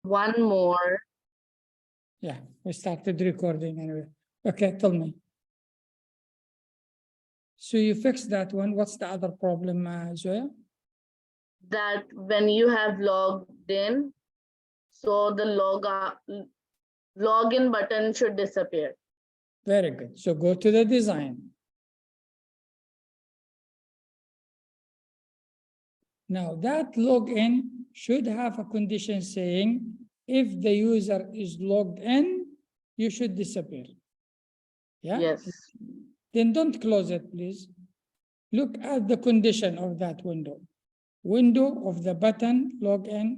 One more. Yeah, we started recording anyway. Okay, tell me. So you fixed that one. What's the other problem, Zoya? That when you have logged in, so the login button should disappear. Very good. So go to the design. Now that login should have a condition saying if the user is logged in, you should disappear. Yeah. Yes. Then don't close it, please. Look at the condition of that window. Window of the button, login.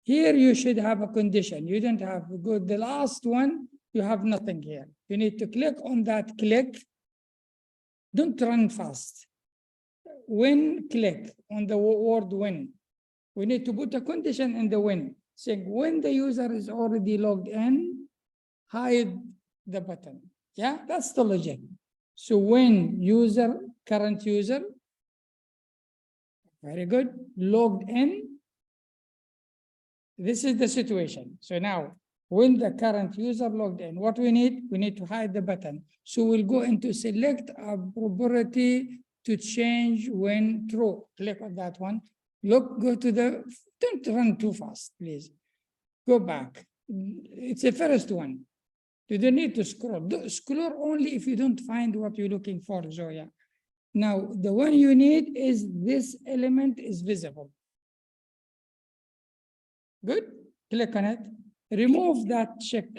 Here you should have a condition. You don't have good. The last one, you have nothing here. You need to click on that click. Don't run fast. When click on the word when, we need to put a condition in the when, saying when the user is already logged in, hide the button. Yeah, that's the logic. So when user, current user, very good, logged in, this is the situation. So now, when the current user logged in, what we need to hide the button. So we'll go into select a property to change when true. Click on that one. Look, go to the, don't run too fast, please. Go back. It's the first one. You don't need to scroll. Scroll only if you don't find what you're looking for, Zoya. Now, the one you need is this element is visible. Good. Click on it. Remove that check.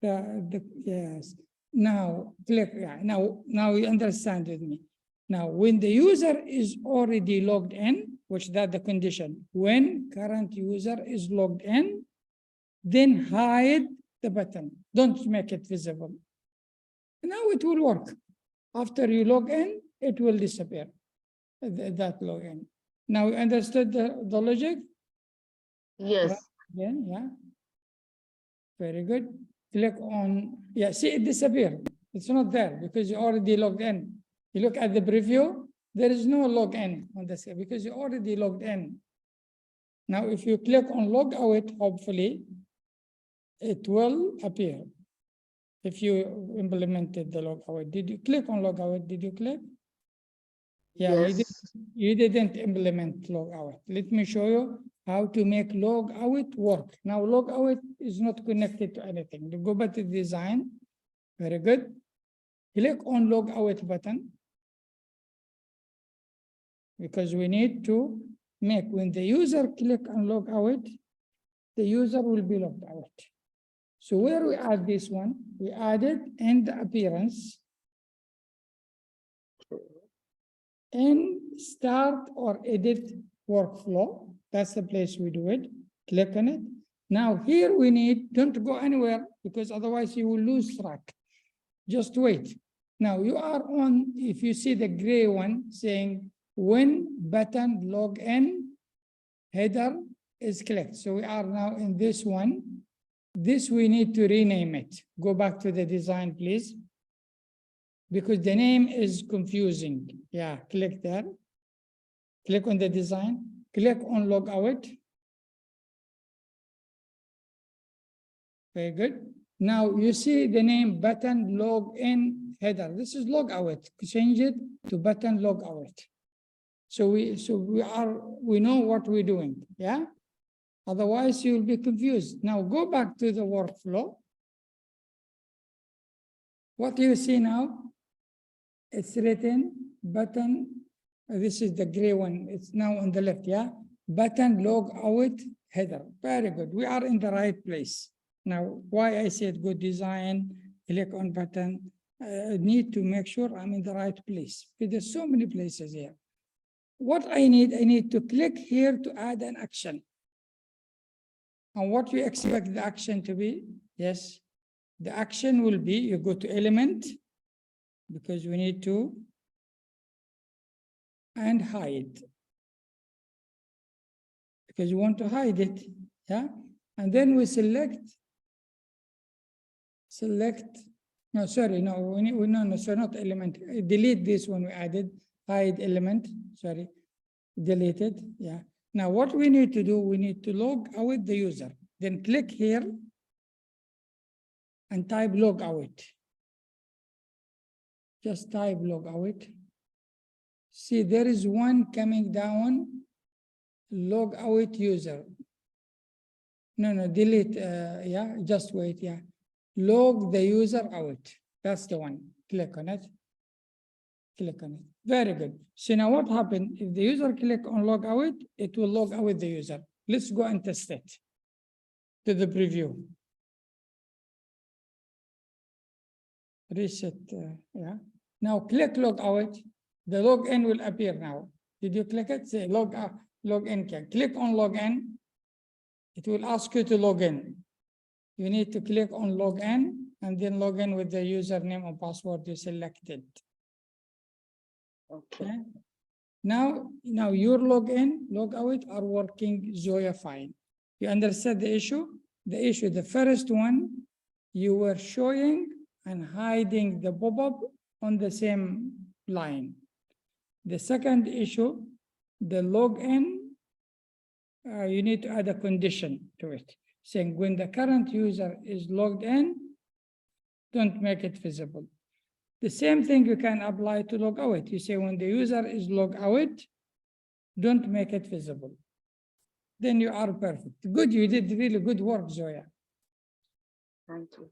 Yes. Now click. Yeah. Now you understand with me. Now, when the user is already logged in, which that's the condition, when current user is logged in, then hide the button. Don't make it visible. Now it will work. After you log in, it will disappear. That login. Now you understood the logic? Yes. Again, yeah. Very good. Click on, yeah, see it disappeared. It's not there because you already logged in. You look at the preview, there is no login on this because you already logged in. Now, if you click on log out, hopefully, it will appear. If you implemented the log out, did you click on log out? Did you click? Yeah, yes. you didn't implement log out. Let me show you how to make log out work. Now, log out is not connected to anything. You go back to design. Very good. Click on log out button. Because we need to make, when the user click on log out, the user will be logged out. So where we add this one, we added in the appearance, in start or edit workflow. That's the place we do it. Click on it. Now here we need, don't go anywhere because otherwise you will lose track. Just wait. Now you are on, if you see the gray one saying when button login header is clicked. So we are now in this one. This we need to rename it. Go back to the design, please. Because the name is confusing. Yeah, click there. Click on the design. Click on log out. Very good. Now you see the name button login header. This is log out. Change it to button log out. So we know what we're doing. Yeah. Otherwise you'll be confused. Now go back to the workflow. What do you see now? It's written button. This is the gray one. It's now on the left. Yeah. Button log out header. Very good. We are in the right place. Now, why I said good design, click on button, need to make sure I'm in the right place. Because there's so many places here. What I need to click here to add an action. And what you expect the action to be? Yes, the action will be, you go to element, because we need to, and hide. Because you want to hide it, yeah? And then we select, no, sorry, no, no, so not element. Delete this one we added, hide element, sorry, delete it, yeah. Now, what we need to do, we need to log out the user. Then click here and type log out. Just type log out. See, there is one coming down, log out user. No, delete, yeah, just wait, yeah. Log the user out. That's the one. Click on it. Click on it. Very good. So now what happened? If the user click on log out, it will log out the user. Let's go and test it to the preview. Reset, yeah. Now click log out. The login will appear now. Did you click it? Say log out, login. Click on login. It will ask you to log in. You need to click on login and then log in with the username or password you selected. Okay. Now your login, log out are working Zoya fine. You understand the issue? The issue, the first one, you were showing and hiding the pop-up on the same line. The second issue, the login, you need to add a condition to it, saying when the current user is logged in, don't make it visible. The same thing you can apply to log out. You say when the user is logged out, don't make it visible. Then you are perfect. Good, you did really good work, Zoya. Thank you.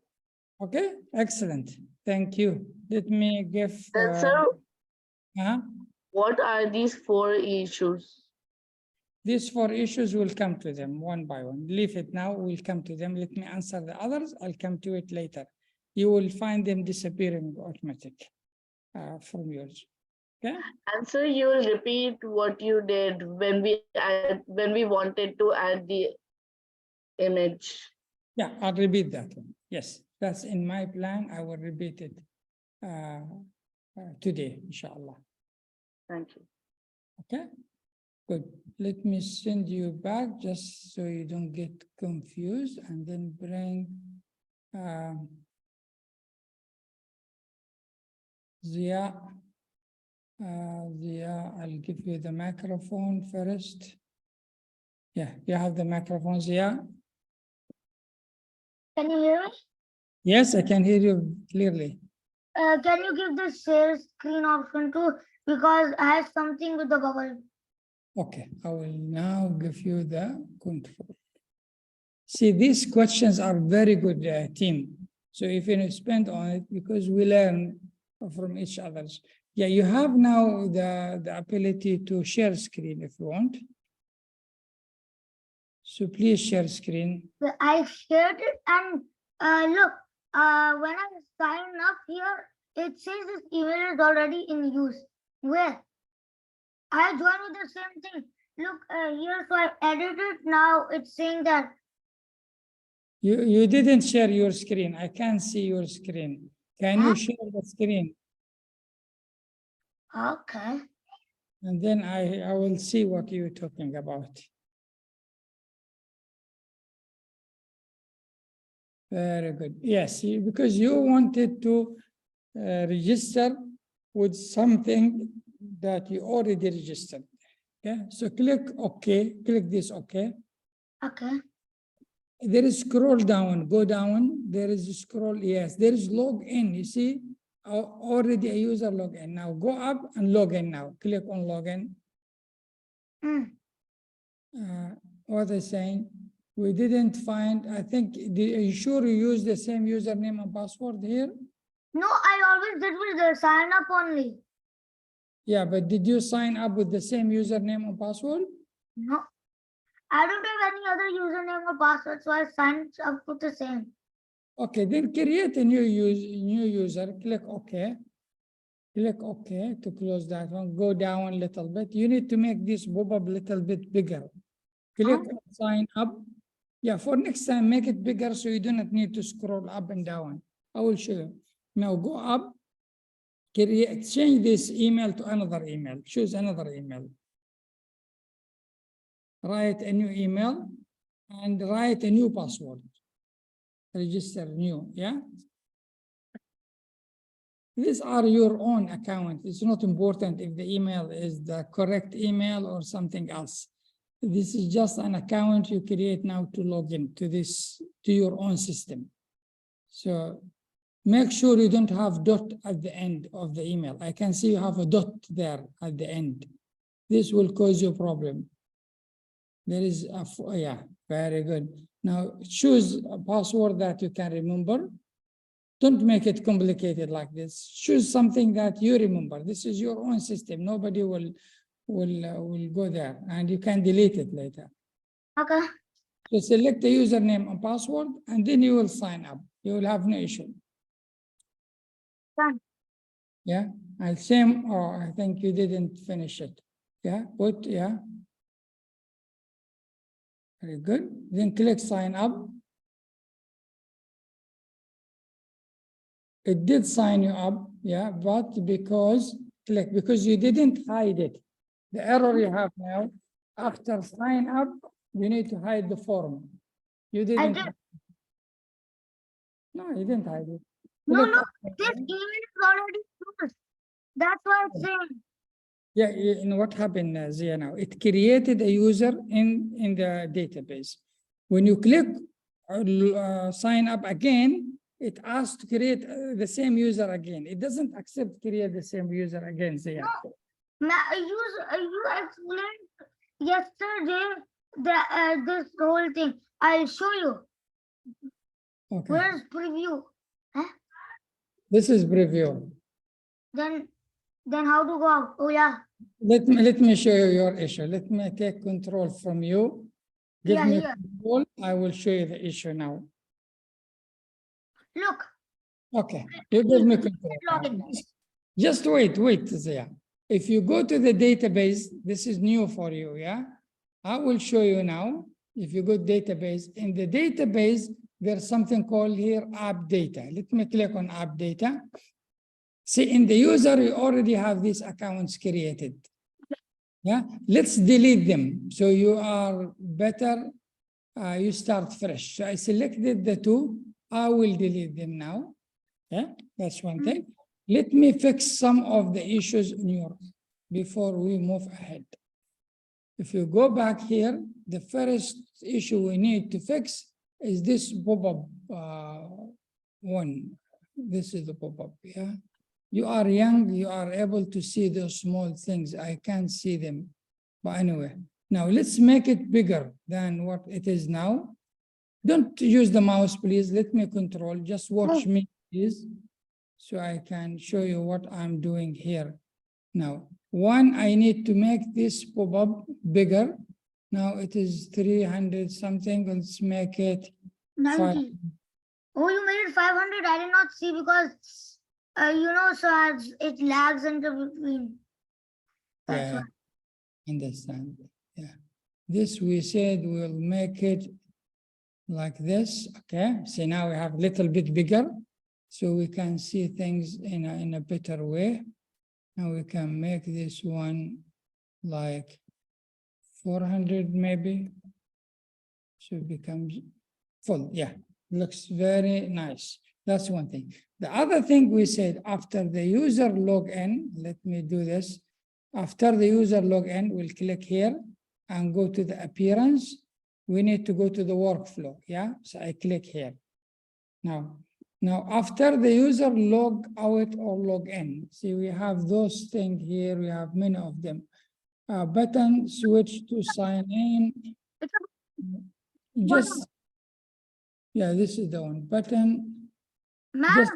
Okay, excellent. Thank you. Let me give. Sir, uh, what are these 4 issues? These 4 issues will come to them one by one. Leave it now, we'll come to them. Let me answer the others. I'll come to it later. You will find them disappearing automatic from yours. Okay. And sir, you will repeat what you did when we wanted to add the image. Yeah, I'll repeat that one. Yes, that's in my plan. I will repeat it today, inshallah. Thank you. Okay, good. Let me send you back just so you don't get confused, and then bring Zia. Zia, I'll give you the microphone first. Yeah, you have the microphone, Zia. Can you hear me? Yes, I can hear you clearly. Can you give the share screen option too? Because I have something with the bubble. Okay, I will now give you the control. See, these questions are very good, team. So if you spend on it, because we learn from each other's. Yeah, you have now the ability to share screen if you want. So please share screen. I shared it and look, when I sign up here, it says this email is already in use. Where? I joined with the same thing. Look here, so I edited. Now it's saying that. You didn't share your screen. I can't see your screen. Can you share the screen? Okay. And then I will see what you're talking about. Very good. Yes, because you wanted to register with something that you already registered. Okay, so click OK, click this OK. Okay. There is scroll down, go down, there is a scroll, yes, there is log in, you see, already a user login. Now go up and log in now, click on login. What I'm saying, we didn't find, I think, are you sure you use the same username and password here? No, I always did with the sign up only. Yeah, but did you sign up with the same username and password? No. I don't have any other username or password, so I signed up with the same. Okay, then create a new user, click OK. Click OK to close that one. Go down a little bit. You need to make this pop-up a little bit bigger. Click on sign up. Yeah, for next time, make it bigger so you do not need to scroll up and down. I will show you. Now go up, change this email to another email. Choose another email. Write a new email and write a new password. Register new, yeah? These are your own account. It's not important if the email is the correct email or something else. This is just an account you create now to log in to this, to your own system. So make sure you don't have dot at the end of the email. I can see you have a dot there at the end. This will cause you a problem. There is a, yeah, very good. Now choose a password that you can remember. Don't make it complicated like this. Choose something that you remember. This is your own system. Nobody will go there, and you can delete it later. Okay. So select the username and password, and then you will sign up. You will have no issue. Done. Yeah, I'll same, or I think you didn't finish it. Yeah, what, yeah. Very good. Then click sign up. It did sign you up, yeah, but because you didn't hide it. The error you have now, after sign up, you need to hide the form. You didn't. did. No, you didn't hide it. No, Click no, OK. this email is already used. That's why it's saying. Yeah, and what happened, Zia, now? It created a user in the database. When you click sign up again, it asks to create the same user again. It doesn't accept create the same user again, Zia. You explained yesterday this whole thing. I'll show you. Okay. Where's preview? This is preview. Then how to go out? Oh yeah. Let me show you your issue. Let me take control from you. Give Yeah, me here. control. I will show you the issue now. Look. Okay, you give me control. Login. Just wait, Zia. If you go to the database, this is new for you, yeah? I will show you now. If you go database, in the database, there's something called here app data. Let me click on app data. See, in the user, you already have these accounts created. Yeah, let's delete them. So you are better, you start fresh. So I selected the two. I will delete them now. Yeah, that's one thing. Let me fix some of the issues in your before we move ahead. If you go back here, the first issue we need to fix is this pop-up one. This is the pop-up, yeah. You are young, you are able to see those small things. I can't see them. But anyway, now let's make it bigger than what it is now. Don't use the mouse, please. Let me control. Just watch me, please, so I can show you what I'm doing here. Now, one, I need to make this pop-up bigger. Now it is 300 something. Let's make it 90. Oh, you made it 500. I did not see because, so as it lags into between. That's yeah, why. understand. Yeah, this we said we'll make it like this. Okay, so now we have a little bit bigger, so we can see things in a better way. Now we can make this one like 400 maybe. So it becomes full. Yeah, looks very nice. That's one thing. The other thing we said after the user login, let me do this. After the user login, we'll click here and go to the appearance. We need to go to the workflow. Yeah, so I click here. Now, after the user log out or log in, see, we have those things here. We have many of them. Button switch to sign in. Just, yeah, this is the one. Button. Just,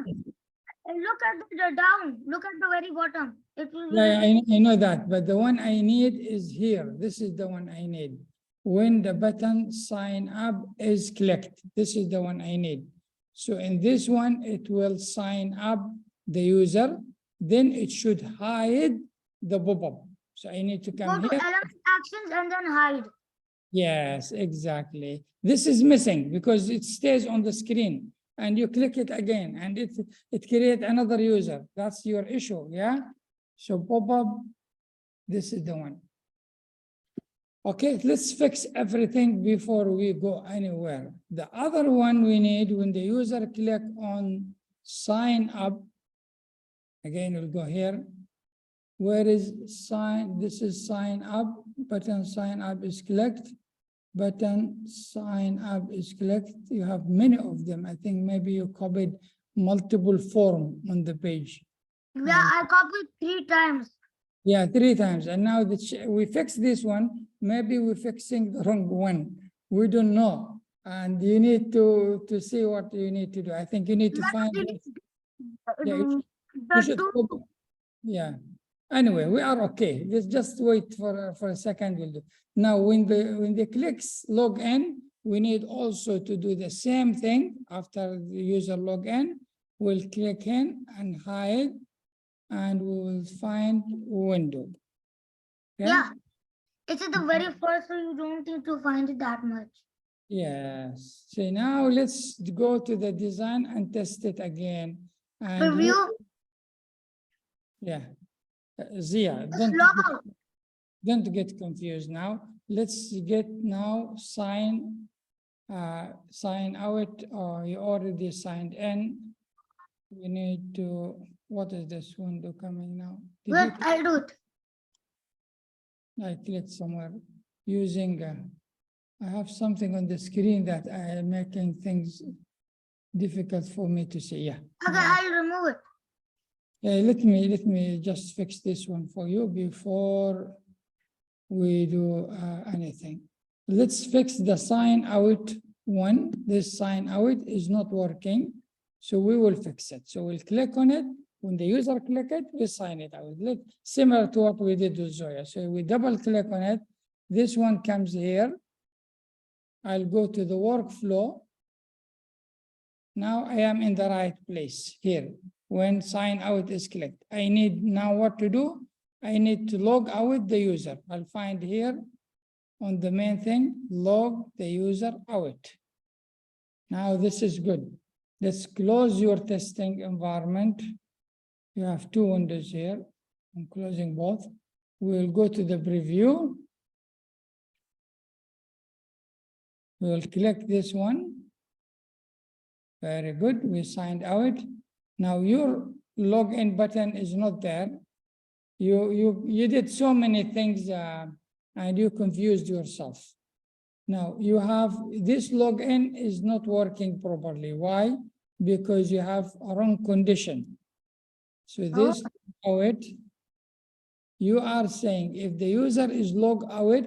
Look at the down. Look at the very bottom. It will yeah, I know that, but the one I need is here. This is the one I need. When the button sign up is clicked, this is the one I need. So in this one, it will sign up the user, then it should hide the pop-up. So I need to come go to here. element actions and then hide. Yes, exactly. This is missing because it stays on the screen and you click it again and it creates another user. That's your issue, yeah? So pop-up, this is the one. Okay, let's fix everything before we go anywhere. The other one we need, when the user click on sign up, again, we'll go here. Where is sign? This is sign up, button sign up is clicked. Button sign up is clicked. You have many of them. I think maybe you copied multiple form on the page. Yeah, I copied 3 times. Yeah, 3 times. And now we fixed this one. Maybe we're fixing the wrong one. We don't know. And you need to see what you need to do. I think you need to find. Yeah, you should go- yeah. Anyway, we are okay. Let's just wait for a second. We'll do. Now, when the clicks log in, we need also to do the same thing after the user log in. We'll click in and hide, and we will find window. Okay? Yeah, it's at the very first, so you don't need to find it that much. Yes. So now let's go to the design and test it again. And Review, yeah. Zia, just log out. don't get confused now. Let's get now sign out, or you already signed in. We need to, what is this window coming now? Did Wait, I'll do it. I clicked somewhere using, I have something on the screen that I am making things difficult for me to see. Yeah. Okay, I'll remove it. Let me just fix this one for you before we do anything. Let's fix the sign out one. This sign out is not working, so we will fix it. So we'll click on it. When the user click it, we sign it out. Similar to what we did with Zoya. So we double click on it. This one comes here. I'll go to the workflow. Now I am in the right place here. When sign out is clicked, I need now what to do? I need to log out the user. I'll find here on the main thing, log the user out. Now this is good. Let's close your testing environment. You have 2 windows here. I'm closing both. We'll go to the preview. We'll click this one. Very good. We signed out. Now your login button is not there. You did so many things and you confused yourself. Now you have this login is not working properly. Why? Because you have a wrong condition. So this out, you are saying if the user is logged out,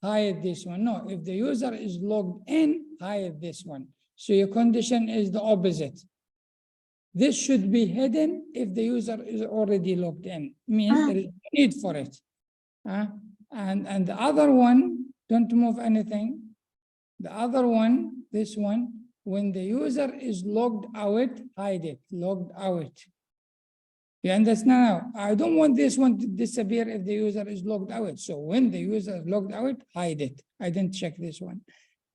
hide this one. No, if the user is logged in, hide this one. So your condition is the opposite. This should be hidden if the user is already logged in. Means there is no need for it. And the other one, don't move anything. The other one, this one, when the user is logged out, hide it, logged out. You understand now? I don't want this one to disappear if the user is logged out. So when the user is logged out, hide it. I didn't check this one.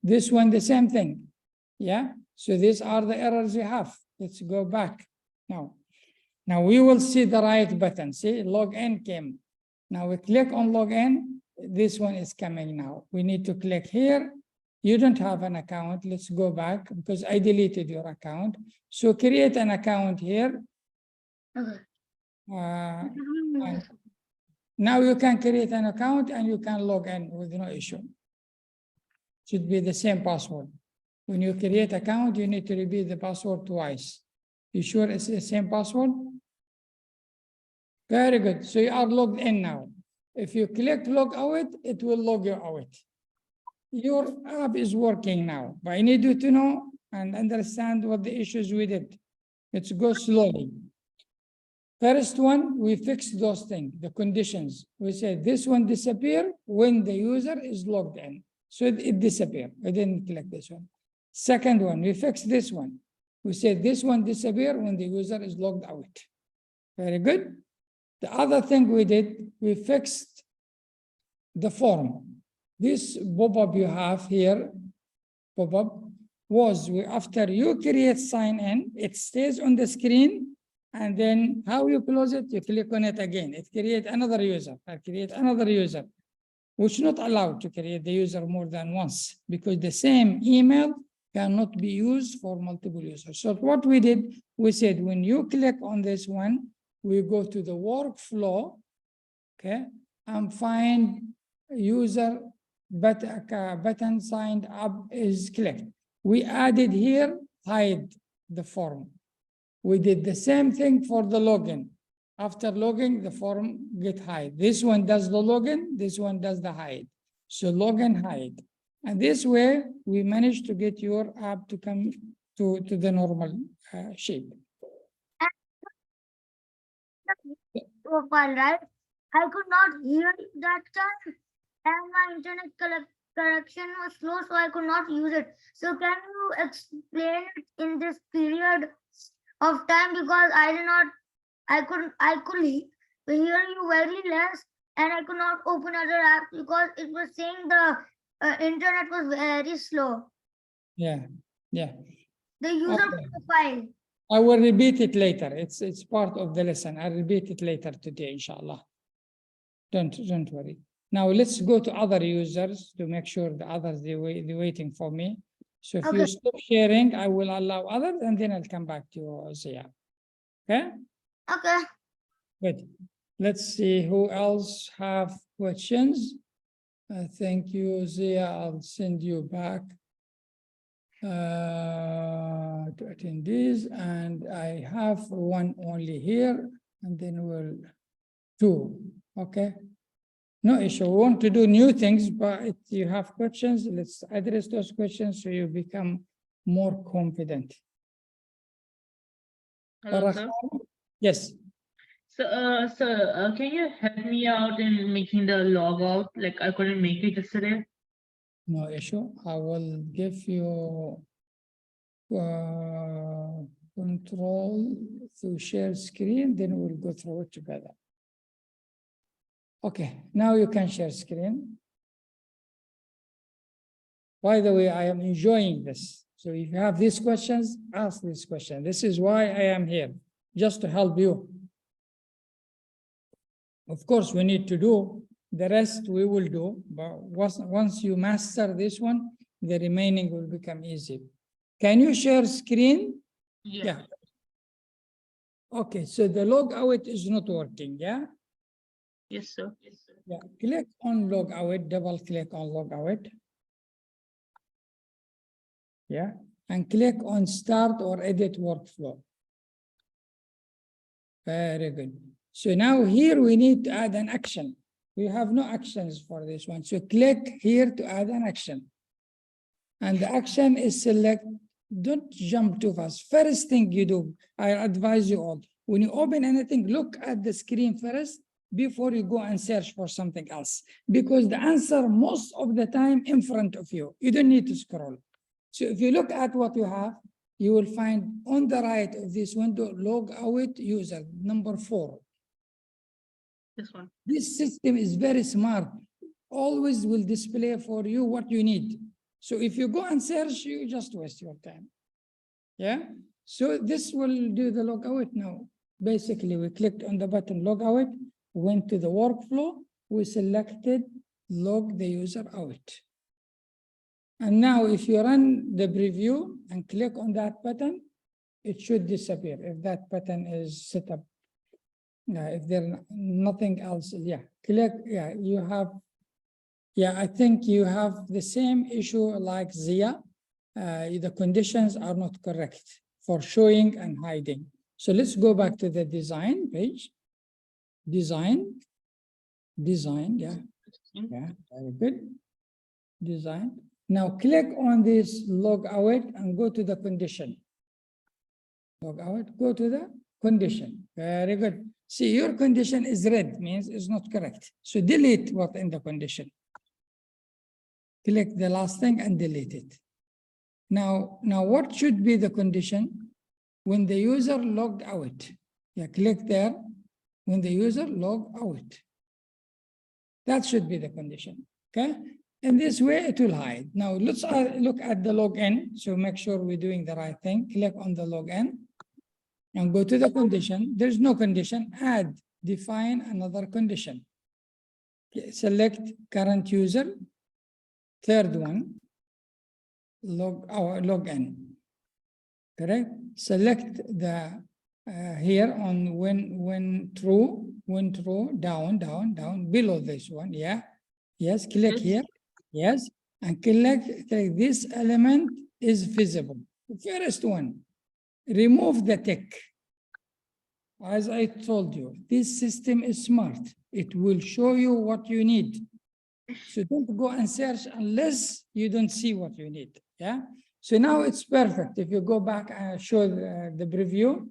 This one, the same thing. Yeah, so these are the errors you have. Let's go back now. Now we will see the right button. See, login came. Now we click on login. This one is coming now. We need to click here. You don't have an account. Let's go back because I deleted your account. So create an account here. Okay. Now you can create an account and you can log in with no issue. Should be the same password. When you create account, you need to repeat the password twice. You sure it's the same password? Very good. So you are logged in now. If you click log out, it will log you out. Your app is working now, but I need you to know and understand what the issues we did. Let's go slowly. First one, we fixed those things, the conditions. We said this one disappear when the user is logged in. So it disappeared. I didn't click this one. Second one, we fixed this one. We said this one disappear when the user is logged out. Very good. The other thing we did, we fixed the form. This pop-up you have here, pop-up, was after you create sign in, it stays on the screen, and then how you close it, you click on it again. It creates another user, which not allowed to create the user more than once because the same email cannot be used for multiple users. So what we did, we said, when you click on this one, we go to the workflow okay? And find user button signed up is clicked. We added here, hide the form. We did the same thing for the login. After logging, the form get hide. This one does the login, this one does the hide. So login, hide. And this way, we managed to get your app to come to the normal shape. Profile, right? I could not hear that time, and my internet connection was slow, so I could not use it. So can you explain it in this period of time, because I could hear you very less, and I could not open other apps because it was saying the internet was very slow. Yeah, yeah. The user Okay. profile. I will repeat it later. It's part of the lesson. I'll repeat it later today, inshallah. Don't worry. Now let's go to other users to make sure the others they're waiting for me. So if you Okay. stop sharing, I will allow others and then I'll come back to you, Zia. Okay? Okay. Good. Let's see who else have questions. Thank you, Zia. I'll send you back to attendees, and I have one only here, and then we'll two. Okay. No issue. We want to do new things, but if you have questions, let's address those questions so you become more confident. Hello, sir. Yes. So, can you help me out in making the logout? Like, I couldn't make it yesterday. No issue. I will give you control to share screen, then we'll go through it together. Okay, now you can share screen. By the way, I am enjoying this. So if you have these questions, ask this question. This is why I am here, just to help you. Of course, we need to do the rest we will do, but once you master this one, the remaining will become easy. Can you share screen? Yeah. Okay, so the log out is not working, yeah? Yes, sir. Yes, sir. Yeah, click on log out, double click on log out. Yeah, and click on start or edit workflow. Very good. So now here we need to add an action. We have no actions for this one. So click here to add an action. And the action is select, don't jump too fast. First thing you do, I advise you all, when you open anything, look at the screen first before you go and search for something else. Because the answer most of the time in front of you. You don't need to scroll. So if you look at what you have, you will find on the right of this window, log out user, number 4. This one. This system is very smart. Always will display for you what you need. So if you go and search, you just waste your time. Yeah. So this will do the log out now. Basically, we clicked on the button log out, went to the workflow, we selected log the user out. And now if you run the preview and click on that button, it should disappear if that button is set up. If there's nothing else, yeah, click, yeah, you have, yeah, I think you have the same issue like Zia. The conditions are not correct for showing and hiding. So let's go back to the design page. Design, yeah, very good. Design. Now click on this log out and go to the condition. Log out, go to the condition. Very good. See, your condition is red, means it's not correct. So delete what in the condition. Click the last thing and delete it. Now what should be the condition? When the user logged out. Yeah, click there. When the user logged out. That should be the condition, okay? In this way, it will hide. Now let's look at the login. So make sure we're doing the right thing. Click on the login and go to the condition. There's no condition. Add, define another condition. Select current user. Third one, login. Correct? Select the here on when true, down, below this one, yeah. Yes, click Yes. here, yes, and click this element is visible. First one, remove the tick. As I told you, this system is smart. It will show you what you need. So don't go and search unless you don't see what you need, yeah? So now it's perfect. If you go back and show the preview,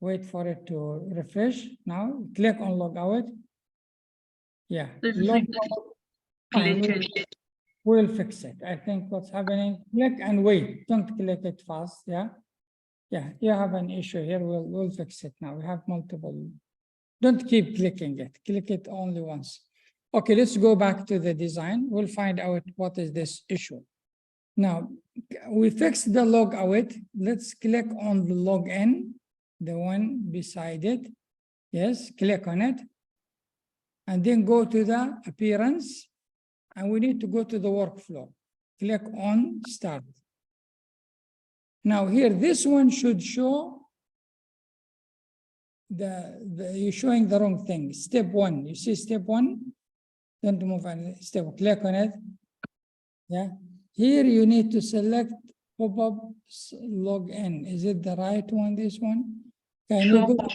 wait for it to refresh. Now click on log out. Yeah, This is log like out. Fine, glitches. we'll fix it. I think what's happening, click and wait. Don't click it fast, yeah? Yeah, you have an issue here. We'll fix it now. We have multiple. Don't keep clicking it. Click it only once. Okay, let's go back to the design. We'll find out what is this issue. Now, we fixed the log out. Let's click on the log in, the one beside it. Yes, click on it. And then go to the appearance. And we need to go to the workflow. Click on start. Now here, this one should show you're showing the wrong thing. Step one, you see step one? Don't move on step, click on it. Yeah, here you need to select pop-up login. Is it the right one, this one? Can you Show go,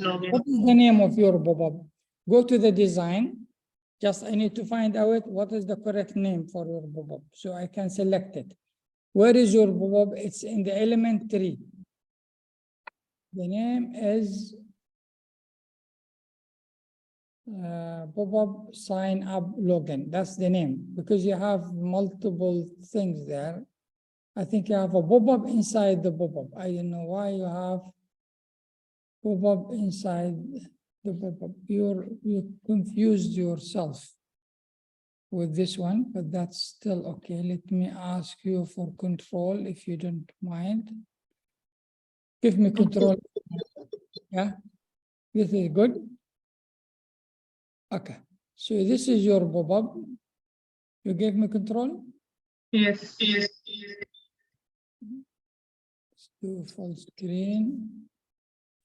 login. what is the name of your pop-up? Go to the design. Just I need to find out what is the correct name for your pop-up so I can select it. Where is your pop-up? It's in the element 3. The name is pop-up sign up login. That's the name because you have multiple things there. I think you have a pop-up inside the pop-up. I don't know why you have pop-up inside the pop-up. You confused yourself with this one, but that's still okay. Let me ask you for control if you don't mind. Give me control. Yeah, this is good. Okay, so this is your pop-up. You gave me control? Yes. Let's do full screen.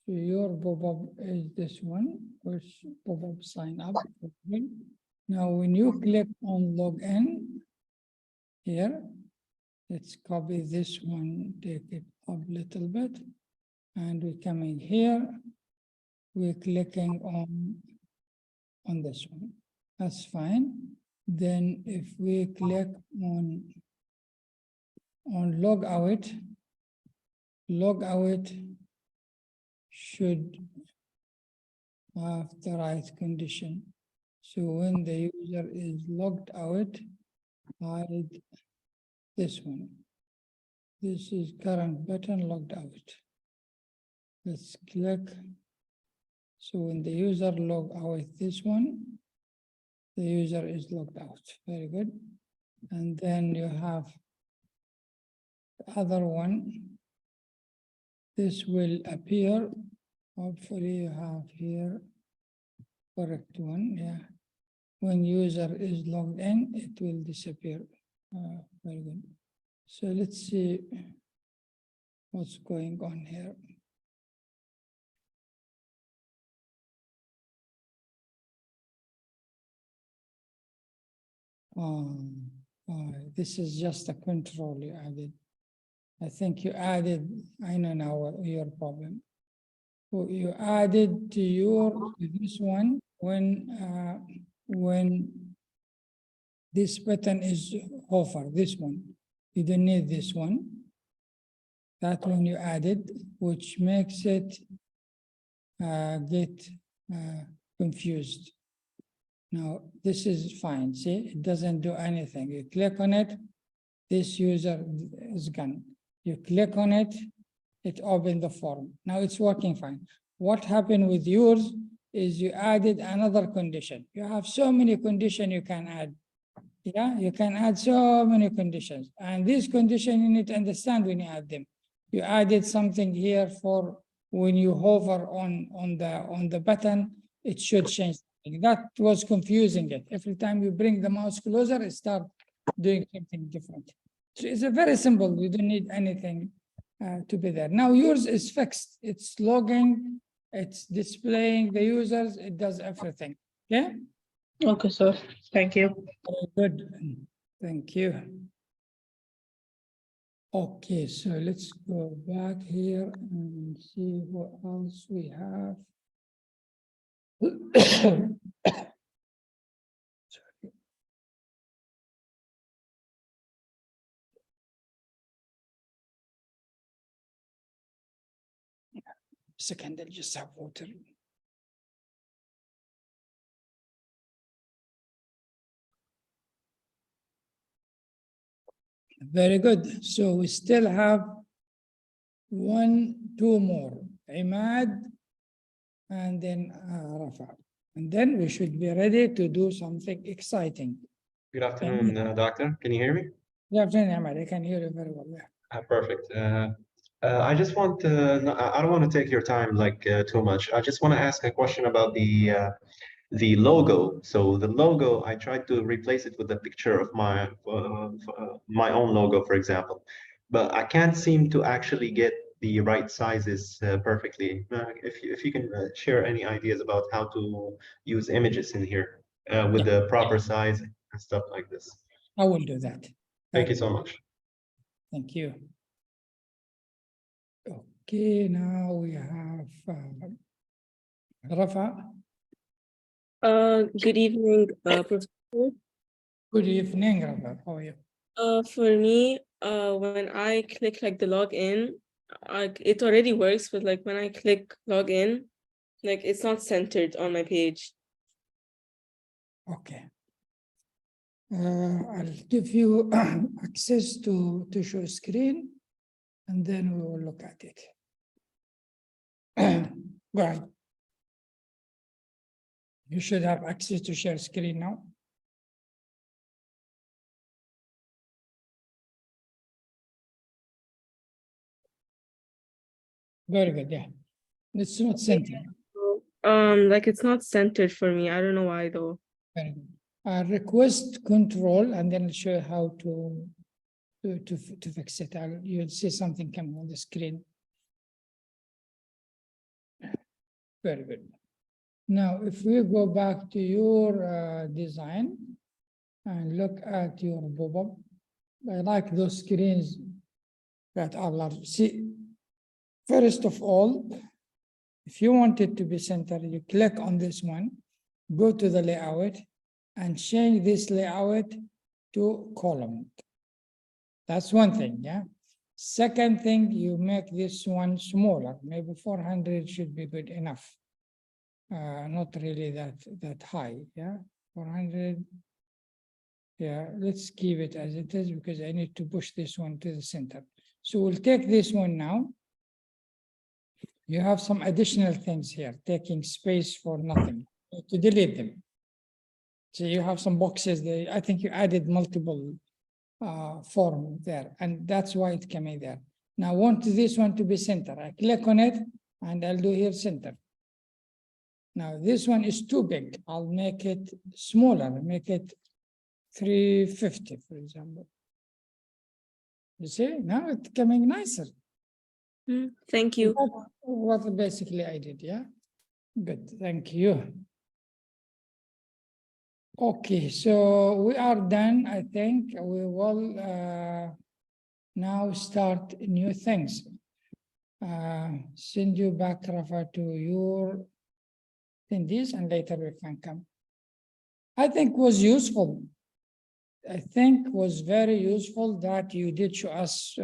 So your pop-up is this one, which pop-up sign up. Okay. Now, when you click on login here, let's copy this one, take it up a little bit. And we come in here, we're clicking on this one. That's fine. Then if we click on log out should have the right condition. So when the user is logged out, hide this one. This is current button logged out. Let's click. So when the user log out this one, the user is logged out. Very good. And then you have the other one. This will appear. Hopefully you have here correct one. Yeah. When user is logged in, it will disappear. Very good. So let's see what's going on here. This is just a control you added. I think you added, I know now your problem. You added to this one when this button is hover, this one. You don't need this one. That one you added, which makes it get confused. Now, this is fine. See, it doesn't do anything. You click on it, this user is gone. You click on it, it opened the form. Now it's working fine. What happened with yours is you added another condition. You have so many conditions you can add. Yeah, you can add so many conditions. And this condition you need to understand when you add them. You added something here for when you hover on the button, it should change. That was confusing it. Every time you bring the mouse closer, it starts doing something different. So it's a very simple, you don't need anything to be there. Now yours is fixed. It's logging, it's displaying the users, it does everything. Yeah. Okay, sir. Thank you. Very good. Thank you. Okay, so let's go back here and see what else we have. Sorry. Second, I'll just have water. Very good. So we still have two more, Imad and then Rafa. And then we should be ready to do something exciting. Good afternoon, doctor. Can you hear me? Good afternoon, Imad. I can hear you very well. Yeah. Perfect. I just want to, I don't want to take your time like too much. I just want to ask a question about the logo. So the logo, I tried to replace it with a picture of my own logo, for example, but I can't seem to actually get the right sizes perfectly. If you can share any ideas about how to use images in here with the proper size and stuff like this. I will do that. Thank you so much. Thank you. Okay, now we have Rafa. Good evening, Professor. Good evening, Rafa. How are you? For me, when I click like the login, it already works, but like when I click login, like it's not centered on my page. Okay. I'll give you access to show screen, and then we will look at it. Go ahead. You should have access to share screen now. Very good, yeah. It's not centered. Like it's not centered for me. I don't know why though. Very good. Request control, and then I'll show you how to fix it. You'll see something coming on the screen. Very good. Now, if we go back to your design and look at your pop-up, I like those screens that are large. See, first of all, if you want it to be centered, you click on this one, go to the layout, and change this layout to column. That's one thing, yeah? Second thing, you make this one smaller. Maybe 400 should be good enough. Not really that high, yeah? 400, yeah, let's keep it as it is because I need to push this one to the center. So we'll take this one now. You have some additional things here, taking space for nothing, to delete them. So you have some boxes there. I think you added multiple form there, and that's why it came in there. Now I want this one to be center. I click on it and I'll do here center. Now this one is too big. I'll make it smaller, make it 350, for example. You see, now it's coming nicer. Thank you. What basically I did, yeah? Good, thank you. Okay, so we are done. I think we will now start new things. Send you back, Rafa, to your attendees, and later we can come. I think was useful. I think was very useful that you did show us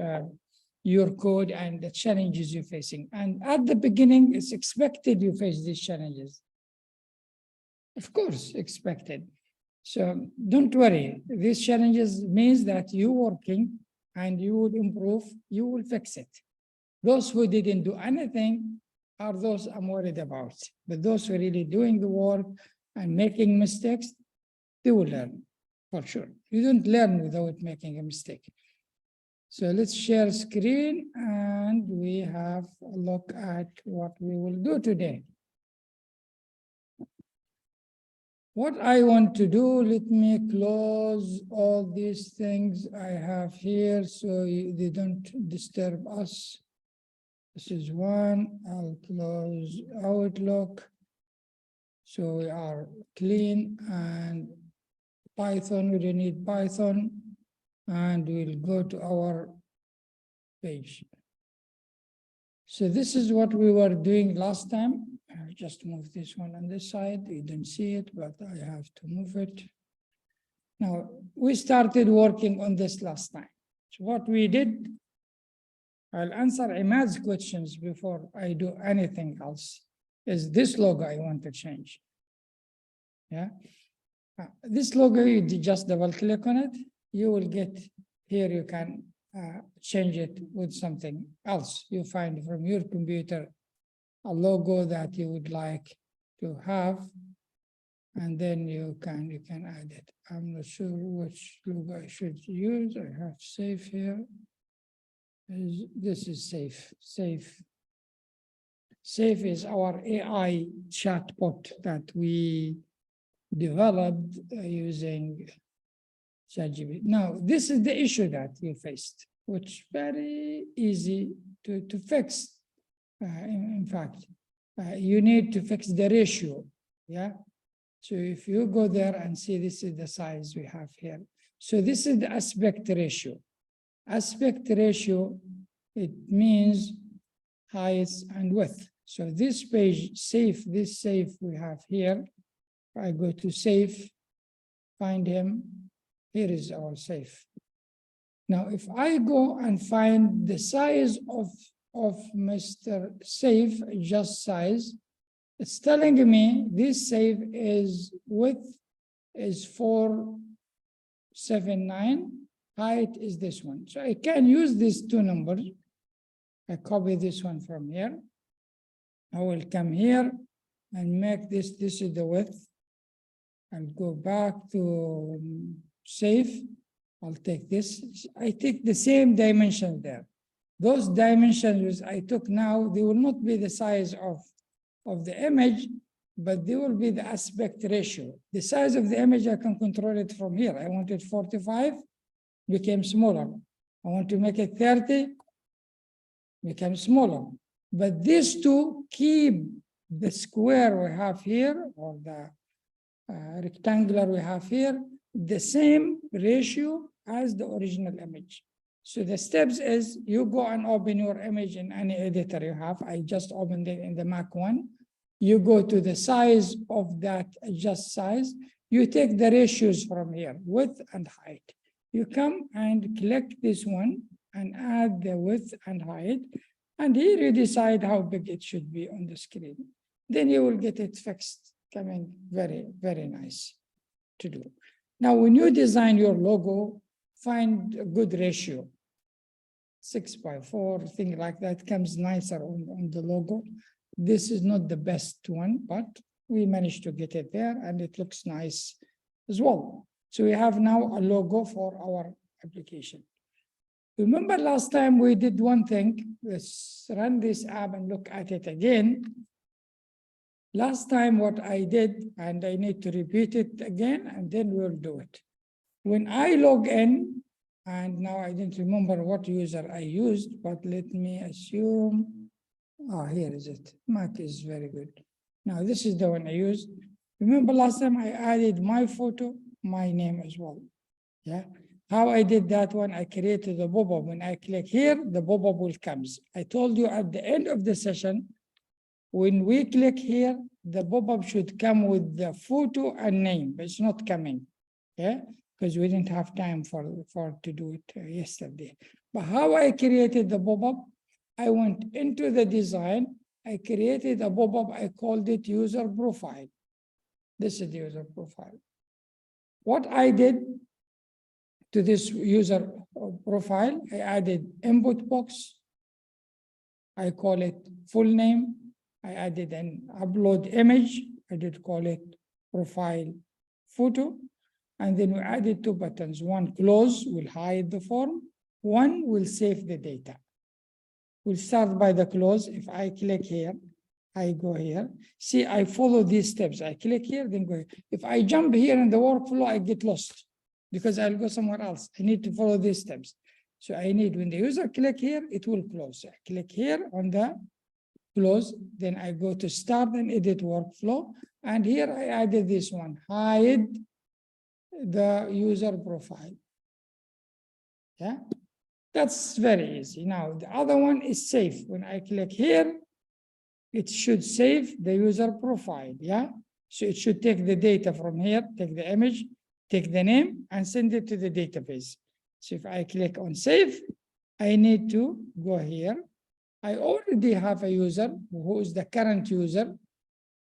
your code and the challenges you're facing. And at the beginning, it's expected you face these challenges. Of course, expected. So don't worry, these challenges means that you're working and you will improve, you will fix it. Those who didn't do anything are those I'm worried about. But those who are really doing the work and making mistakes, they will learn for sure. You don't learn without making a mistake. So let's share screen and we have a look at what we will do today. What I want to do, let me close all these things I have here so they don't disturb us. This is one. I'll close Outlook. So we are clean, and Python, we don't need Python. And we'll go to our page. So this is what we were doing last time. I'll just move this one on this side. You don't see it, but I have to move it. Now, we started working on this last time. So what we did, I'll answer Imad's questions before I do anything else, is this logo I want to change. Yeah. This logo, you just double click on it. You will get here, you can change it with something else. You find from your computer a logo that you would like to have, and then you can add it. I'm not sure which logo I should use. I have Safe here. This is Safe. Safe is our AI chatbot that we developed using ChatGPT. Now, this is the issue that you faced, which very easy to fix. In fact, you need to fix the ratio. Yeah. So if you go there and see, this is the size we have here. So this is the aspect ratio. Aspect ratio, it means height and width. So this page, Safe, this Safe we have here. I go to Safe, find him. Here is our Safe. Now, if I go and find the size of Mr. Safe, just size, it's telling me this Safe is width is 479, height is this one. So I can use these two numbers. I copy this one from here. I will come here and make this is the width. I'll go back to Safe. I'll take this. I take the same dimension there. Those dimensions I took now, they will not be the size of the image, but they will be the aspect ratio. The size of the image, I can control it from here. I want it 45, became smaller. I want to make it 30, become smaller. But these two keep the square we have here, or the rectangular we have here, the same ratio as the original image. So the steps is you go and open your image in any editor you have. I just opened it in the Mac one. You go to the size of that adjust size. You take the ratios from here, width and height. You come and click this one and add the width and height. And here you decide how big it should be on the screen. Then you will get it fixed, coming very, very nice to do. Now, when you design your logo, find a good ratio. 6:4, thing like that comes nicer on the logo. This is not the best one, but we managed to get it there and it looks nice as well. So we have now a logo for our application. Remember last time we did one thing. Let's run this app and look at it again. Last time what I did, and I need to repeat it again, and then we'll do it. When I log in, and now I didn't remember what user I used, but let me assume, here is it. Mac is very good. Now this is the one I used. Remember last time I added my photo, my name as well. Yeah. How I did that one, I created a pop-up. When I click here, the pop-up will come. I told you at the end of the session, when we click here, the pop-up should come with the photo and name, but it's not coming. Yeah. Because we didn't have time to do it yesterday. But how I created the pop-up, I went into the design, I created a pop-up, I called it user profile. This is the user profile. What I did to this user profile, I added input box. I call it full name. I added an upload image. I did call it profile photo. And then we added two buttons. One, close, will hide the form. One will save the data. We'll start by the close. If I click here, I go here. See, I follow these steps. I click here, then go here. If I jump here in the workflow, I get lost because I'll go somewhere else. I need to follow these steps. So I need, when the user click here, it will close. I click here on the close, then I go to start and edit workflow. And here I added this one, hide the user profile. Yeah, that's very easy. Now, the other one is save. When I click here, it should save the user profile, yeah? So it should take the data from here, take the image, take the name, and send it to the database. So if I click on save, I need to go here. I already have a user who is the current user.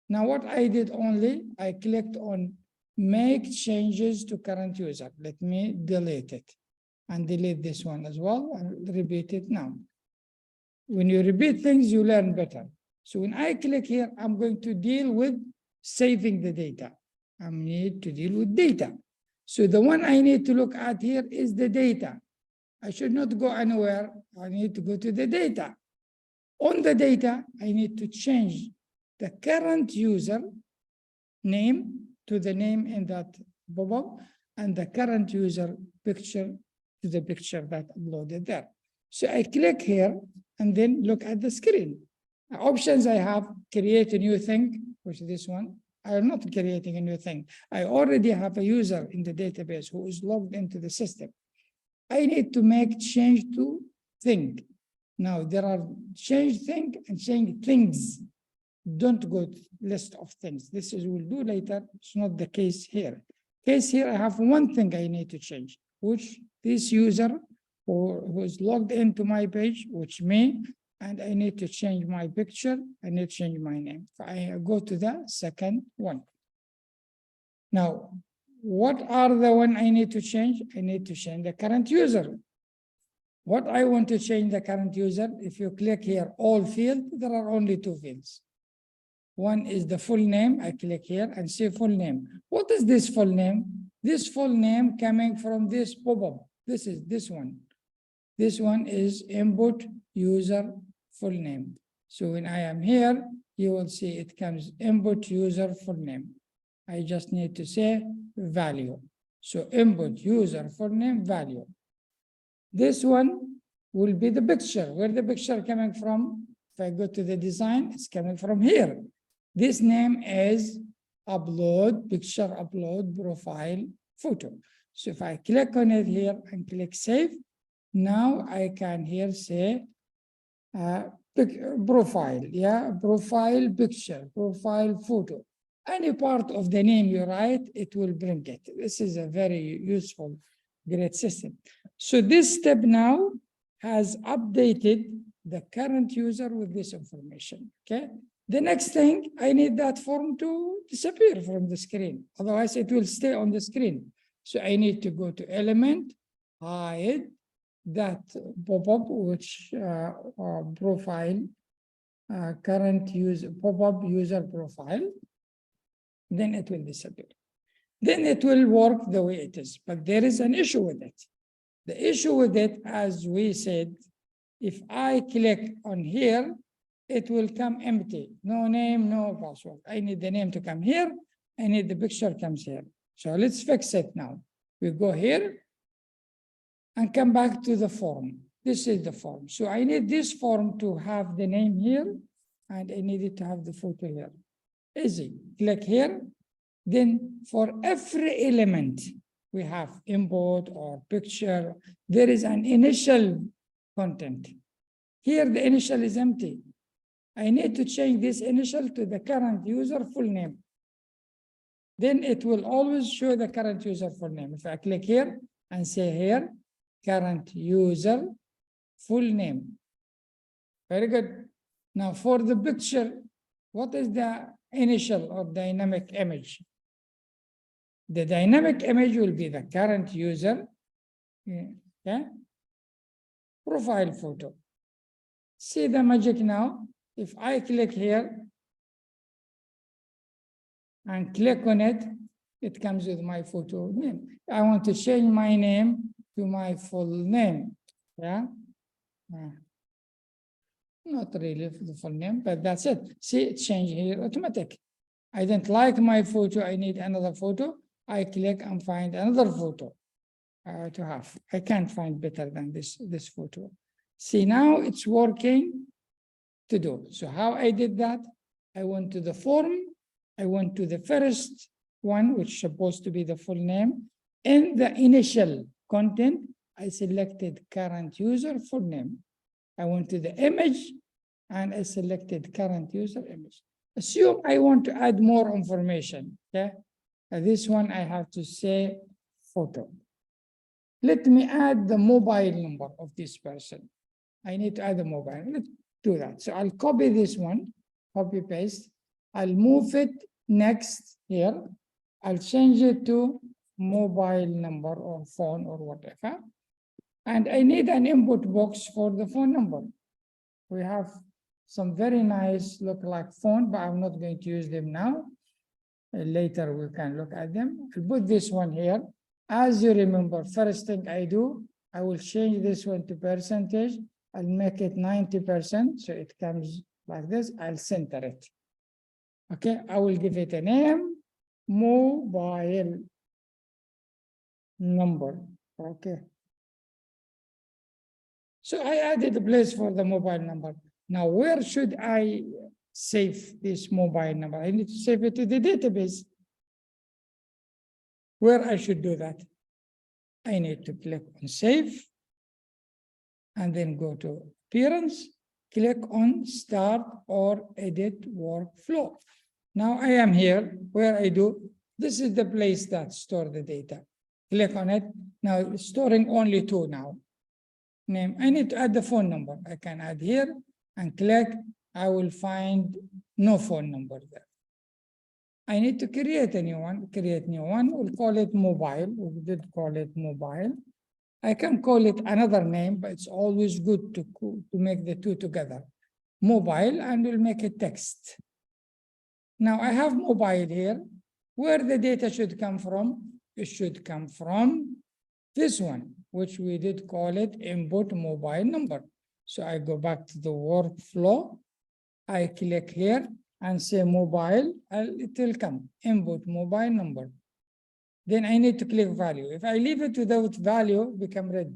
Now what I did only, I clicked on make changes to current user. Let me delete it and delete this one as well and repeat it now. When you repeat things, you learn better. So when I click here, I'm going to deal with saving the data. I need to deal with data. So the one I need to look at here is the data. I should not go anywhere. I need to go to the data. On the data, I need to change the current user name to the name in that pop-up and the current user picture to the picture that uploaded there. So I click here and then look at the screen. Options I have, create a new thing, which is this one. I am not creating a new thing. I already have a user in the database who is logged into the system. I need to make change to thing. Now there are change thing and change things. Don't go to list of things. This is we'll do later. It's not the case here. Case here, I have one thing I need to change, which this user who is logged into my page, which me, and I need to change my picture. I need to change my name. I go to the second one. Now, what are the one I need to change? I need to change the current user. What I want to change the current user, if you click here, all field, there are only two fields. One is the full name. I click here and say full name. What is this full name? This full name coming from this pop-up. This is this one. This one is input user full name. So when I am here, you will see it comes input user full name. I just need to say value. So input user full name value. This one will be the picture. Where the picture coming from? If I go to the design, it's coming from here. This name is upload, picture upload, profile, photo. So if I click on it here and click save, now I can here say profile, yeah, profile picture, profile photo. Any part of the name you write, it will bring it. This is a very useful, great system. So this step now has updated the current user with this information, okay? The next thing, I need that form to disappear from the screen. Otherwise, it will stay on the screen. So I need to go to element, hide that pop-up, which profile, current user, pop-up user profile. Then it will disappear. Then it will work the way it is. But there is an issue with it. The issue with it, as we said, if I click on here, it will come empty. No name, no password. I need the name to come here. I need the picture comes here. So let's fix it now. We go here and come back to the form. This is the form. So I need this form to have the name here, and I need it to have the photo here. Easy. Click here. Then for every element, we have import or picture. There is an initial content. Here, the initial is empty. I need to change this initial to the current user full name. Then it will always show the current user full name. If I click here and say here, current user full name. Very good. Now for the picture, what is the initial or dynamic image? The dynamic image will be the current user, okay? Profile photo. See the magic now? If I click here and click on it, it comes with my photo name. I want to change my name to my full name, yeah? Not really the full name, but that's it. See, it changed here automatic. I don't like my photo, I need another photo. I click and find another photo. to have. I can't find better than this photo. See, now it's working to do. So how I did that? I went to the form. I went to the first one, which is supposed to be the full name. In the initial content, I selected current user full name. I went to the image and I selected current user image. Assume I want to add more information. Okay. This one I have to say photo. Let me add the mobile number of this person. I need to add the mobile. Let's do that. So I'll copy this one, copy paste. I'll move it next here. I'll change it to mobile number or phone or whatever. And I need an input box for the phone number. We have some very nice look-alike phone, but I'm not going to use them now. Later we can look at them. I'll put this one here. As you remember, first thing I do, I will change this one to percentage. I'll make it 90%, so it comes like this. I'll center it. Okay, I will give it a name, mobile number. Okay. So I added a place for the mobile number. Now, where should I save this mobile number? I need to save it to the database. Where I should do that? I need to click on save and then go to appearance, click on start or edit workflow. Now I am here where I do, this is the place that store the data. Click on it. Now it's storing only 2 now. Name, I need to add the phone number. I can add here and click, I will find no phone number there. I need to create a new one, we'll call it mobile, we did call it mobile. I can call it another name, but it's always good to make the 2 together. Mobile, and we'll make it text. Now I have mobile here, where the data should come from, it should come from this one, which we did call it input mobile number. So I go back to the workflow, I click here and say mobile, it will come, input mobile number. Then I need to click value. If I leave it without value, it become red.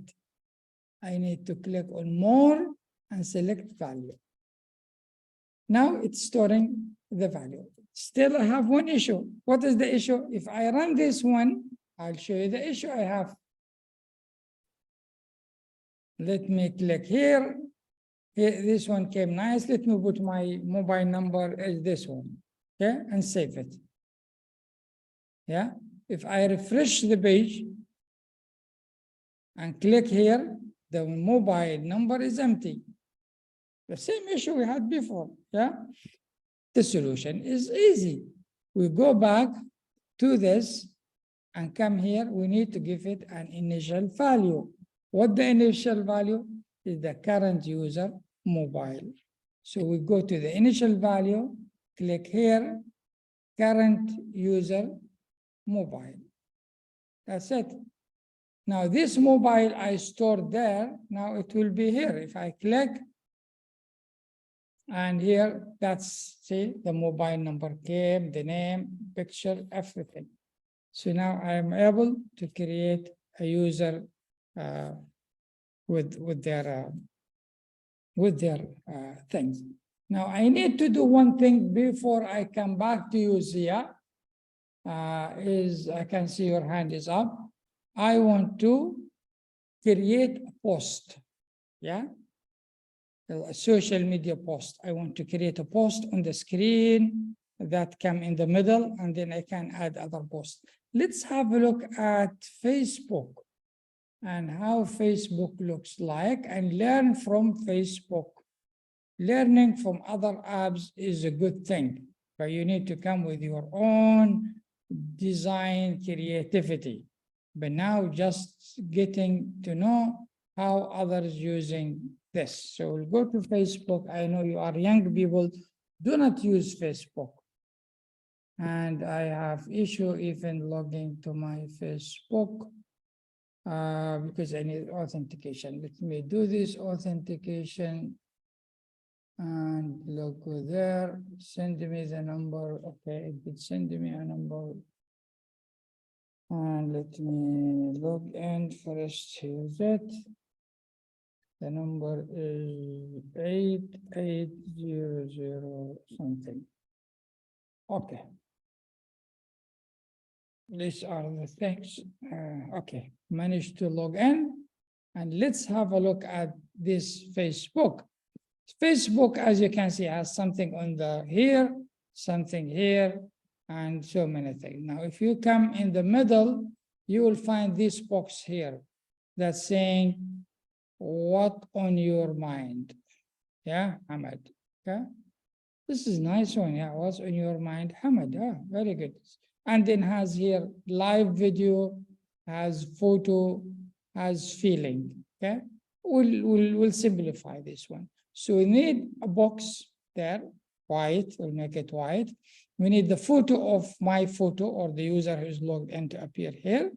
I need to click on more and select value. Now it's storing the value. Still, I have one issue. What is the issue? If I run this one, I'll show you the issue I have. Let me click here. Here, this one came nice. Let me put my mobile number as this one, okay, and save it. Yeah, if I refresh the page and click here, the mobile number is empty. The same issue we had before, yeah? The solution is easy. We go back to this and come here. We need to give it an initial value. What the initial value is the current user mobile. So we go to the initial value, click here, current user mobile. That's it. Now this mobile I stored there, now it will be here. If I click, and here, that's, see, the mobile number came, the name, picture, everything. So now I am able to create a user with their things. Now I need to do one thing before I come back to you, Zia. Is I can see your hand is up. I want to create a post, yeah? A social media post. I want to create a post on the screen that come in the middle, and then I can add other posts. Let's have a look at Facebook and how Facebook looks like and learn from Facebook. Learning from other apps is a good thing, but you need to come with your own design creativity. But now just getting to know how others using this. So we'll go to Facebook. I know you are young people, do not use Facebook. And I have issue even logging to my Facebook because I need authentication. Let me do this authentication and logo there. Send me the number. Okay, it did send me a number. And let me log in first. Here's it. The number is 8800 something. Okay. These are the things. Okay, managed to log in. And let's have a look at this Facebook. Facebook, as you can see, has something on the here, something here, and so many things. Now, if you come in the middle, you will find this box here that's saying, what on your mind? Yeah, Hamad. Okay. This is nice one. Yeah, what's on your mind, Hamad? Yeah, very good. And then has here live video, has photo, has feeling. Okay, we'll simplify this one. So we need a box there, white. We'll make it white. We need the photo of my photo or the user who's logged in to appear here.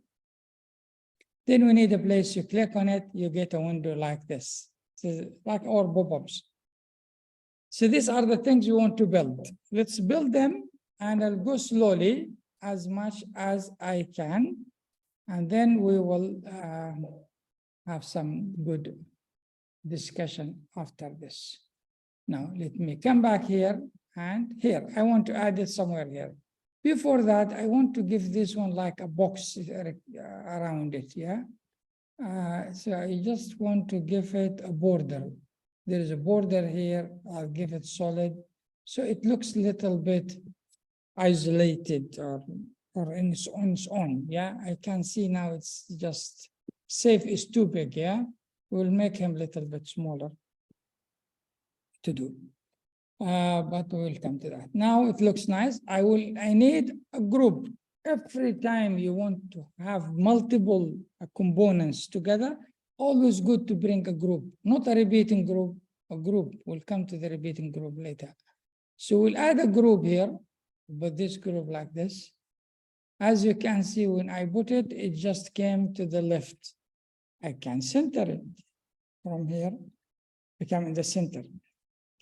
Then we need a place you click on it, you get a window like this, so like our pop-ups. So these are the things we want to build. Let's build them, and I'll go slowly as much as I can, and then we will have some good discussion after this. Now, let me come back here, and here, I want to add it somewhere here. Before that, I want to give this one like a box around it, yeah? So I just want to give it a border. There is a border here, I'll give it solid. So it looks a little bit isolated or in its own, yeah? I can see now it's just, safe is too big, yeah? We'll make him a little bit smaller to do. But we'll come to that. Now it looks nice. I need a group. Every time you want to have multiple components together, always good to bring a group, not a repeating group, a group. We'll come to the repeating group later. So we'll add a group here, but this group like this. As you can see, when I put it, it just came to the left. I can center it from here, become in the center,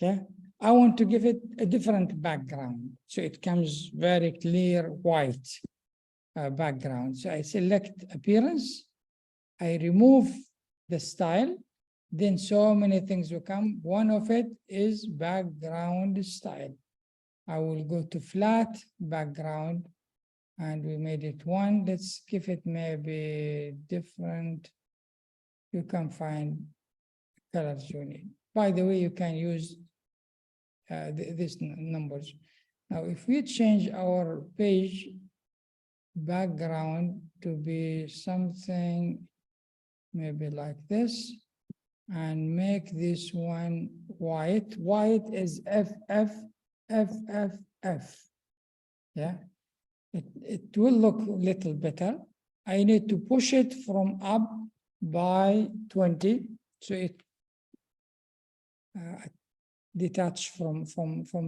okay? I want to give it a different background. So it comes very clear white background. So I select appearance, I remove the style, then so many things will come. One of it is background style. I will go to flat background, and we made it one. Let's give it maybe different. You can find colors you need. By the way, you can use these numbers. Now, if we change our page background to be something maybe like this, and make this one white. White is FF. Yeah, it will look a little better. I need to push it from up by 20, so it detach from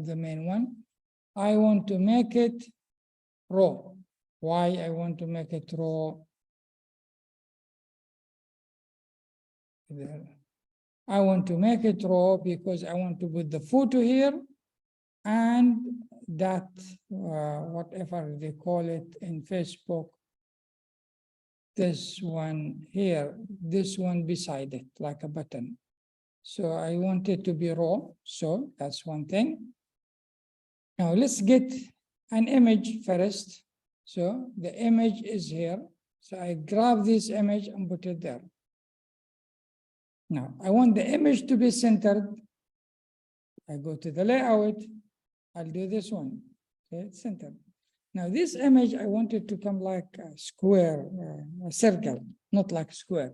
the main one. I want to make it raw. Why I want to make it raw? There. I want to make it raw because I want to put the photo here and that whatever they call it in Facebook, this one here, this one beside it, like a button. So I want it to be raw. So that's one thing. Now let's get an image first. So the image is here. So I grab this image and put it there. Now I want the image to be centered. I go to the layout. I'll do this one. Okay, it's centered. Now this image, I want it to come like a square, a circle, not like a square.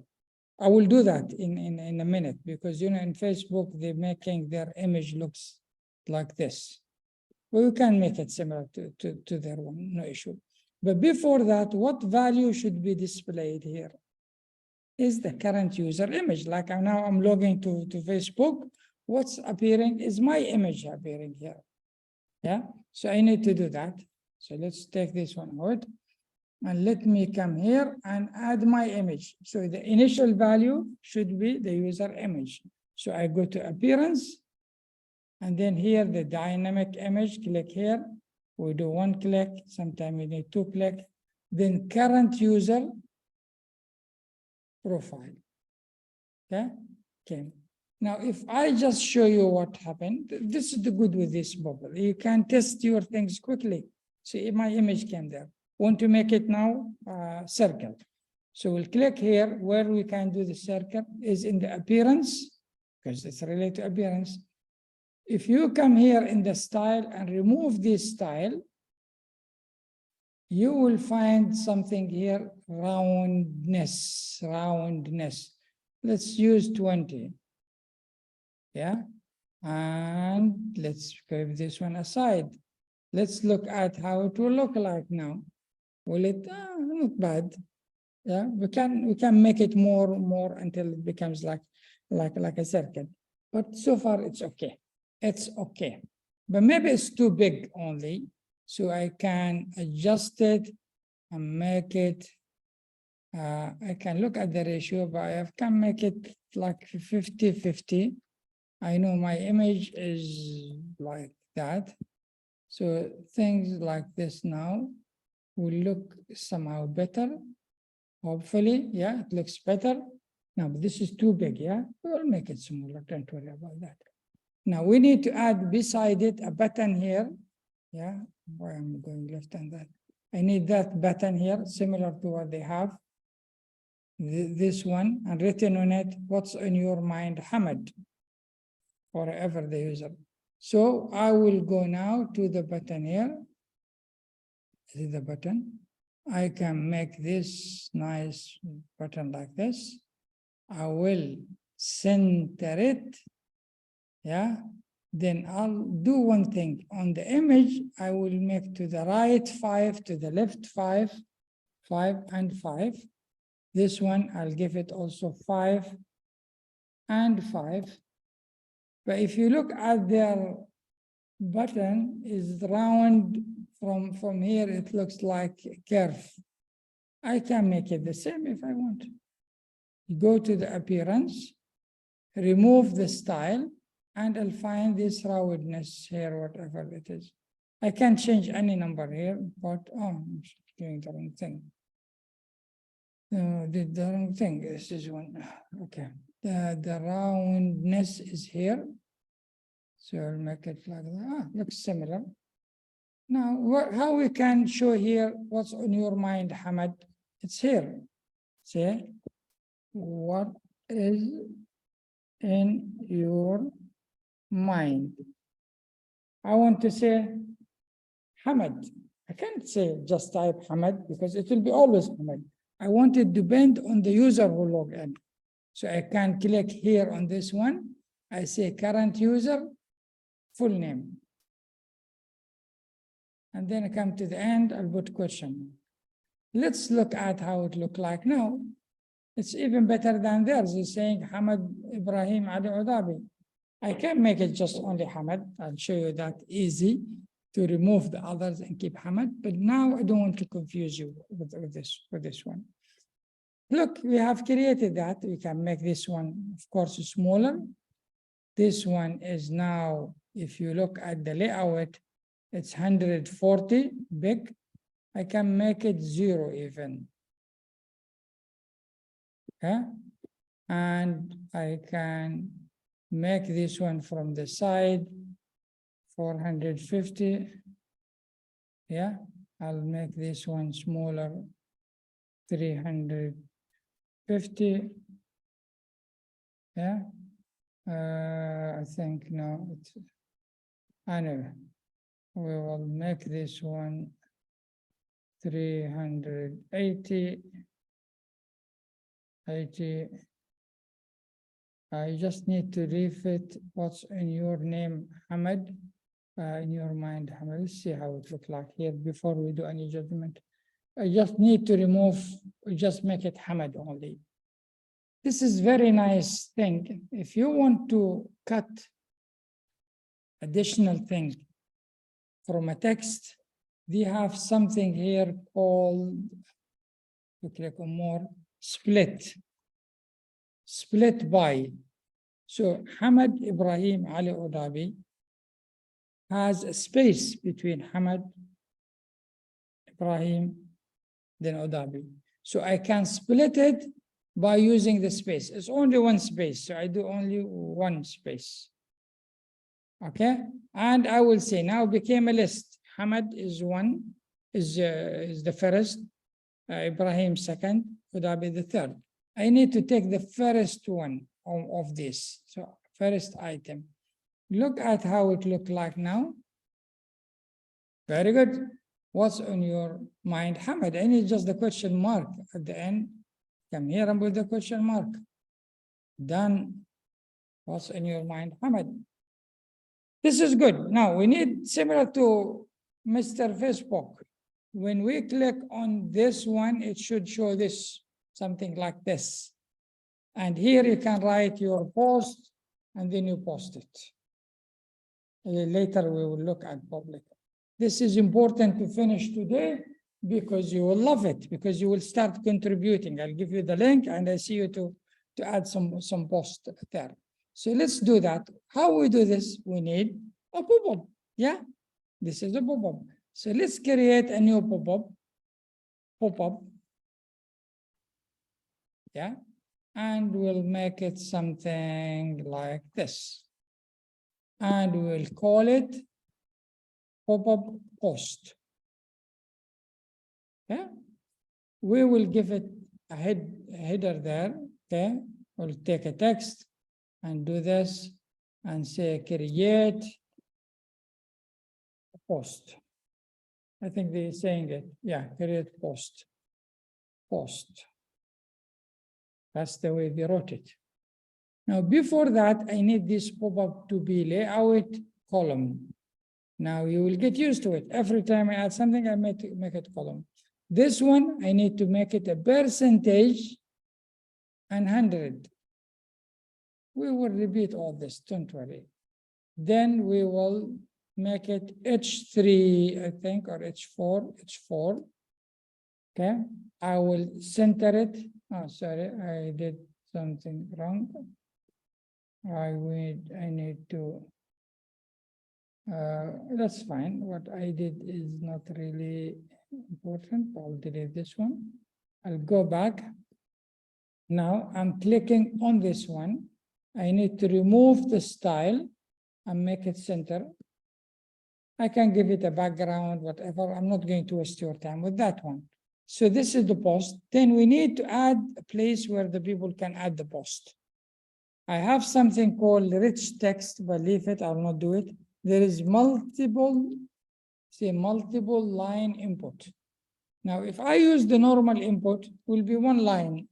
I will do that in a minute because, you know, in Facebook, they're making their image looks like this. Well, you can make it similar to their one, no issue. But before that, what value should be displayed here? Is the current user image. Like now I'm logging to Facebook, what's appearing is my image appearing here. Yeah, so I need to do that. So let's take this one out. And let me come here and add my image. So the initial value should be the user image. So I go to appearance, and then here the dynamic image, click here. We do one click, sometimes we need 2 clicks. then current user profile. Okay. Now, if I just show you what happened, this is the good with this bubble. You can test your things quickly. See, my image came there. Want to make it now circle. So we'll click here. Where we can do the circle is in the appearance, because it's related to appearance. If you come here in the style and remove this style, you will find something here, roundness. Let's use 20. Yeah, and let's keep this one aside. Let's look at how it will look like now. Will it not bad? Yeah, we can make it more until it becomes like a circle. But so far it's okay. It's okay. But maybe it's too big only. So I can adjust it and make it. I can look at the ratio, but I can make it like 50-50. I know my image is like that. So things like this now will look somehow better. Hopefully, yeah, it looks better. Now, but this is too big, yeah? We'll make it smaller, don't worry about that. Now we need to add beside it a button here. Yeah, why I'm going left and that. I need that button here, similar to what they have. This one, and written on it, what's in your mind, Hamad, or whoever the user. So I will go now to the button here. This is the button. I can make this nice button like this. I will center it. Yeah. Then I'll do one thing. On the image, I will make to the right 5, to the left 5, 5 and 5. This one, I'll give it also 5 and 5. But if you look at their button is round from here, it looks like a curve. I can make it the same if I want. Go to the appearance, remove the style, and I'll find this roundness here, whatever it is. I can change any number here, but I'm doing the wrong thing. No, did the wrong thing. This is one. Okay. The roundness is here. So I'll make it like that. Looks similar. Now, how we can show here what's on your mind, Hamad? It's here. Say, what is in your mind? I want to say Hamad. I can't say just type Hamad because it will be always Hamad. I want it to depend on the user who log in. So I can click here on this one. I say current user, full name. And then I come to the end, I'll put question. Let's look at how it look like now. It's even better than theirs. It's saying Hamad Ibrahim Ali Udabi. I can make it just only Hamad. I'll show you that easy to remove the others and keep Hamad. But now I don't want to confuse you with this one. Look, we have created that. We can make this one, of course, smaller. This one is now, if you look at the layout, it's 140 big. I can make it 0 even. Okay. And I can make this one from the side 450. Yeah, I'll make this one smaller 350. Yeah, I think no, it's anyway. We will make this one 380. 80. I just need to refit what's in your name, Hamad, in your mind, Hamad. Let's see how it looks like here before we do any judgment. I just need to remove, just make it Hamad only. This is very nice thing. If you want to cut additional thing from a text, they have something here called, you click on more, split by. So Hamad Ibrahim Ali Udabi has a space between Hamad Ibrahim then Adobe. So I can split it by using the space. It's only one space, so I do only one space. Okay, and I will say now became a list. Hamad is one, is the first, Ibrahim second, Adobe the third. I need to take the first one of this. So first item. Look at how it look like now. Very good. What's on your mind, Hamad? I need just the question mark at the end. Come here and put the question mark. Done. What's in your mind, Hamad? This is good. Now we need, similar to Mr. Facebook. When we click on this one, it should show this, something like this. And here you can write your post and then you post it. Later we will look at public. This is important to finish today because you will love it, because you will start contributing. I'll give you the link and I see you to add some post there. So let's do that. How we do this? We need a pop-up. Yeah, this is a pop-up. So let's create a new pop-up. Yeah, and we'll make it something like this. And we'll call it pop-up post. Yeah, we will give it a header there. Okay, we'll take a text and do this and say create a post. I think they're saying it. Yeah, create post. Post. That's the way they wrote it. Now, before that, I need this pop-up to be layout column. Now you will get used to it. Every time I add something, I make it column. This one, I need to make it a percentage and 100. We will repeat all this, don't worry. Then we will make it H3, I think, or H4. Okay, I will center it. Oh, sorry, I did something wrong. I need to, that's fine. What I did is not really important. I'll delete this one. I'll go back. Now I'm clicking on this one. I need to remove the style and make it center. I can give it a background, whatever. I'm not going to waste your time with that one. So this is the post. Then we need to add a place where the people can add the post. I have something called rich text, but leave it, I'll not do it. There is multiple line input. Now, if I use the normal input, it will be one line.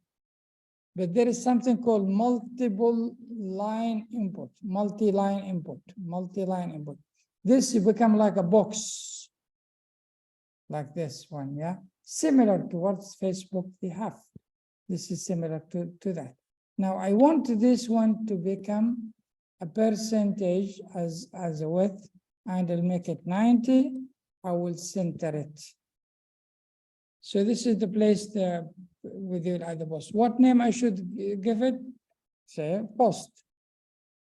But there is something called multiple line input, multi-line input. This become like a box, like this one, yeah? Similar to what Facebook they have. This is similar to that. Now I want this one to become a percentage as a width, and I'll make it 90. I will center it. So this is the place with the other post. What name I should give it? Say post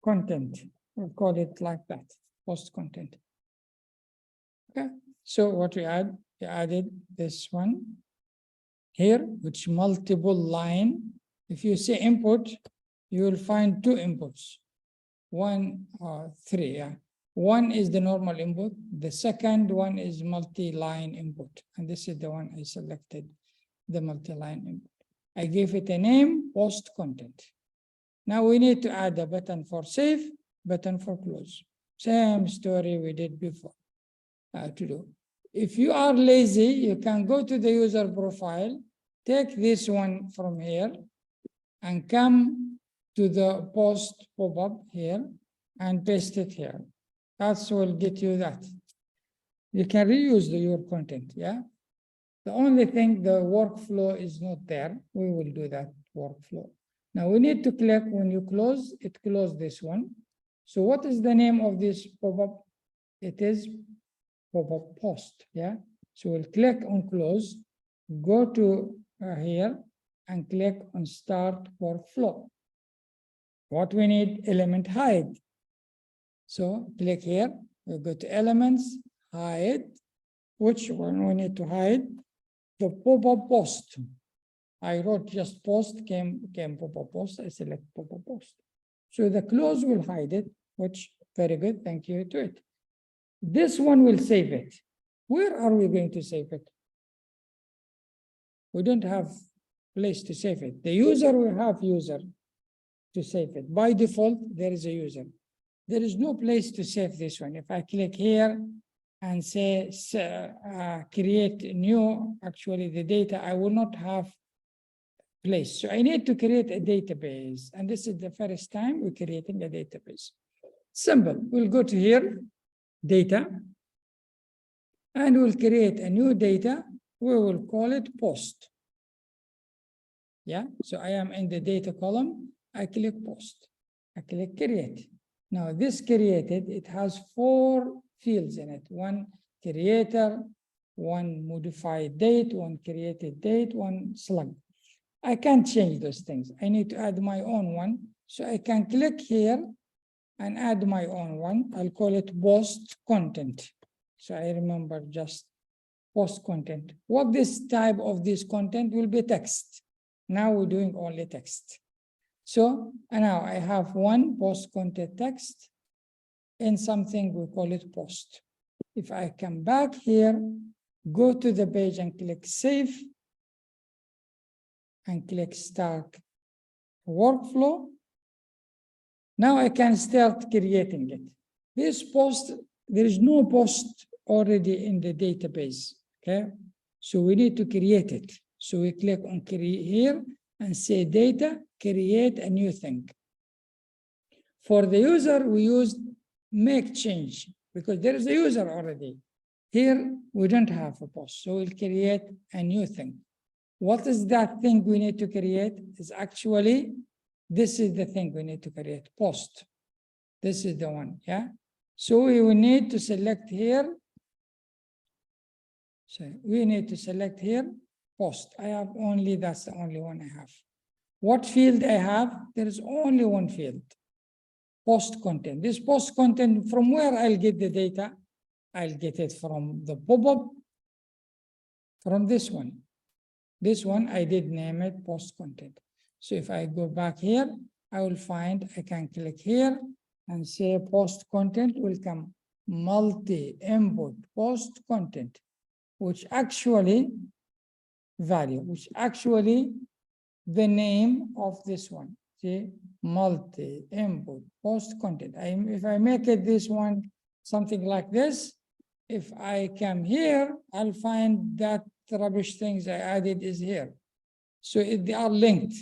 content. We'll call it like that, post content. Okay, so what we add? We added this one here, which multiple line. If you say input, you will find two inputs. Three, yeah. One is the normal input. The second one is multi-line input. And this is the one I selected, the multi-line input. I gave it a name, post content. Now we need to add a button for save, button for close. Same story we did before to do. If you are lazy, you can go to the user profile, take this one from here, and come to the post pop-up here and paste it here. That's will get you that. You can reuse your content, yeah? The only thing, the workflow is not there. We will do that workflow. Now we need to click, when you close, it closes this one. So what is the name of this pop-up? It is pop-up post, yeah? So we'll click on close, go to here and click on start workflow. What we need, element hide. So click here, we go to elements, hide. Which one we need to hide? the pop-up post. I wrote just post, came pop-up post, I select pop-up post. So the close will hide it, which very good, thank you to it. This one will save it. Where are we going to save it? We don't have place to save it. The user will have user to save it. By default, there is a user. There is no place to save this one. If I click here and say create new, actually the data, I will not have place. So I need to create a database. And this is the first time we're creating a database. Simple. We'll go to here, data, and we'll create a new data. We will call it post. Yeah, so I am in the data column. I click post. I click create. Now this created, it has 4 fields in it. One creator, one modified date, one created date, one slug. I can't change those things. I need to add my own one. So I can click here and add my own one. I'll call it post content. So I remember just post content. What this type of this content will be text. Now we're doing only text. So now I have one post content text in something we call it post. If I come back here, go to the page and click save and click start workflow. Now I can start creating it. This post, there is no post already in the database, okay? So we need to create it. So we click on create here and say data, create a new thing. For the user, we use make change because there is a user already. Here, we don't have a post, so we'll create a new thing. What is that thing we need to create? Is actually, this is the thing we need to create, post. This is the one, yeah? So we will need to select here. So we need to select here, post. I have only, that's the only one I have. What field I have? There is only one field, post content. This post content, from where I'll get the data? I'll get it from the pop-up, from this one. This one, I did name it post content. So if I go back here, I will find, I can click here and say post content will come multi-input post content, which actually value, which actually the name of this one. See, multi-input post content. If I make it this one, something like this, if I come here, I'll find that the rubbish things I added is here. So they are linked.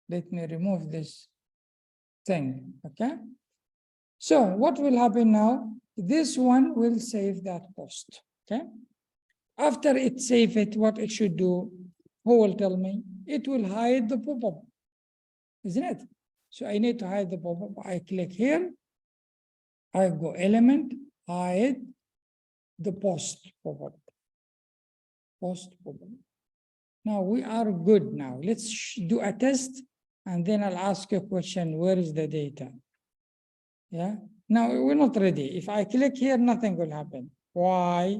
Let me remove this thing, okay? So what will happen now? This one will save that post, okay? After it save it, what it should do, who will tell me? It will hide the pop-up, isn't it? So I need to hide the pop-up. I click here, I go element, hide the post pop-up. Post pop-up. Now we are good now. Let's do a test and then I'll ask you a question, where is the data? Yeah, now we're not ready. If I click here, nothing will happen. Why?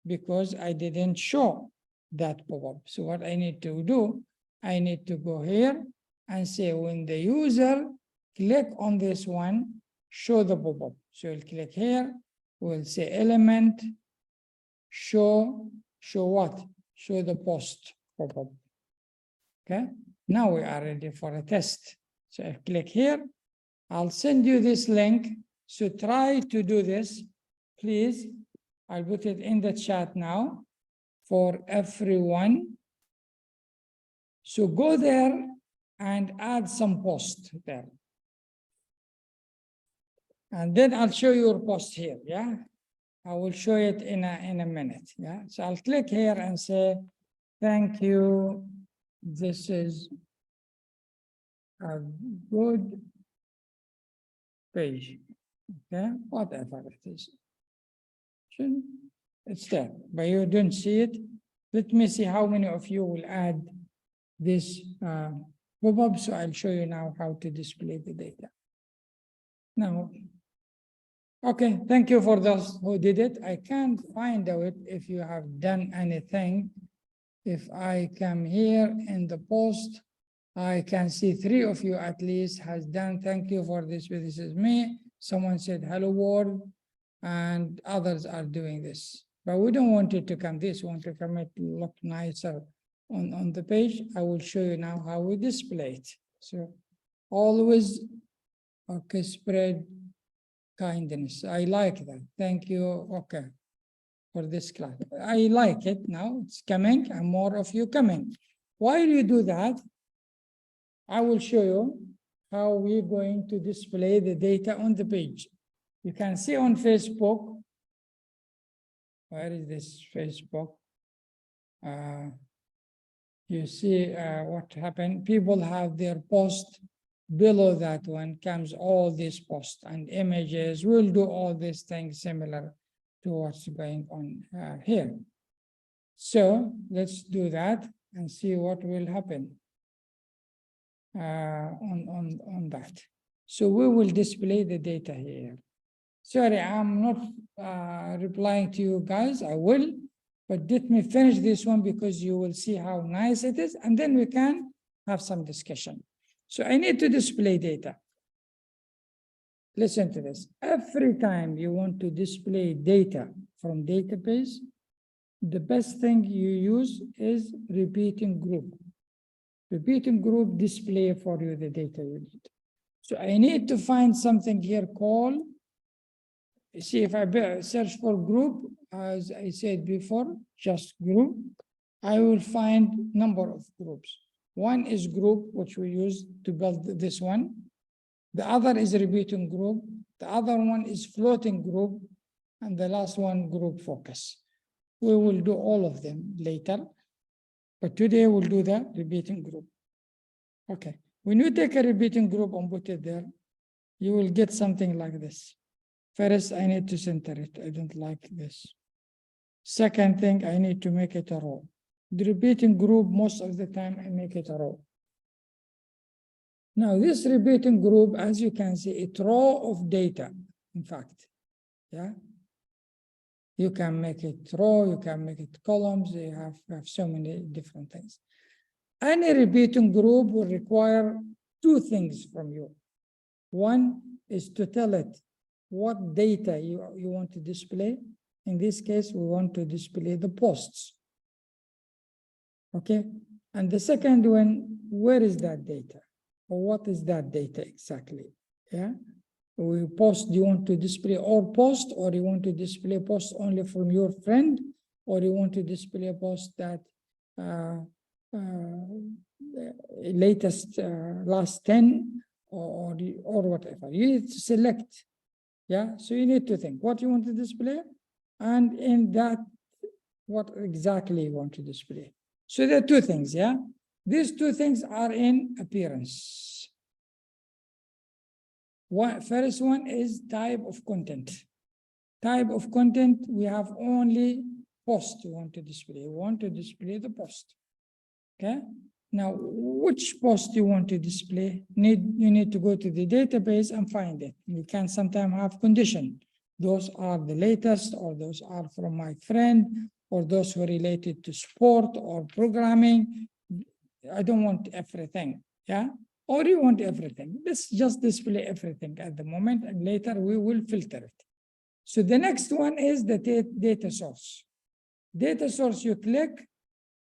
Because I didn't show that pop-up. So what I need to do, I need to go here and say when the user click on this one, show the pop-up. So we'll click here, we'll say element, show what? Show the post pop-up. Okay, now we are ready for a test. So I click here, I'll send you this link. So try to do this, please. I'll put it in the chat now for everyone. So go there and add some post there. And then I'll show you your post here, yeah? I will show it in a minute, yeah? So I'll click here and say, thank you. This is a good page, okay? Whatever it is. It's there, but you don't see it. Let me see how many of you will add this pop-up. So I'll show you now how to display the data. Now, okay, thank you for those who did it. I can't find out if you have done anything If I come here in the post, I can see 3 of you at least has done, thank you for this, this is me. Someone said, hello world, and others are doing this. But we don't want it to come this, we want to come it look nicer on the page. I will show you now how we display it. So always, okay, spread kindness. I like that. Thank you. Okay. For this class. I like it now. It's coming and more of you coming. While you do that, I will show you how we're going to display the data on the page. You can see on Facebook. Where is this Facebook? You see what happened. People have their post. Below that one comes all these posts and images. We'll do all these things similar to what's going on here. So let's do that and see what will happen on that. So we will display the data here. Sorry, I'm not replying to you guys. I will, but let me finish this one because you will see how nice it is, and then we can have some discussion. So I need to display data. Listen to this. Every time you want to display data from database, the best thing you use is repeating group. Repeating group display for you the data you need. So I need to find something here called, see if I search for group, as I said before, just group, I will find number of groups. One is group, which we use to build this one. The other is repeating group. The other one is floating group. And the last one, group focus. We will do all of them later. But today we'll do the repeating group. Okay. When you take a repeating group and put it there, you will get something like this. First, I need to center it. I don't like this. Second thing, I need to make it a row. The repeating group, most of the time, I make it a row. Now, this repeating group, as you can see, it's row of data, in fact. Yeah. You can make it row, you can make it columns, you have so many different things. Any repeating group will require 2 things from you. One is to tell it what data you want to display. In this case, we want to display the posts. Okay, and the second one, where is that data? Or what is that data exactly? Yeah, we post, do you want to display all post, or you want to display post only from your friend, or you want to display a post that latest last 10 or whatever. You need to select. Yeah, so you need to think what you want to display, and in that, what exactly you want to display. So there are 2 things, yeah? These 2 things are in appearance. First one is type of content. Type of content, we have only post we want to display. We want to display the post, okay? Now, which post you want to display? You need to go to the database and find it. You can sometimes have condition. Those are the latest, or those are from my friend, or those who are related to sport or programming. I don't want everything, yeah? Or you want everything. Let's just display everything at the moment, and later we will filter it. So the next one is the data source. Data source, you click,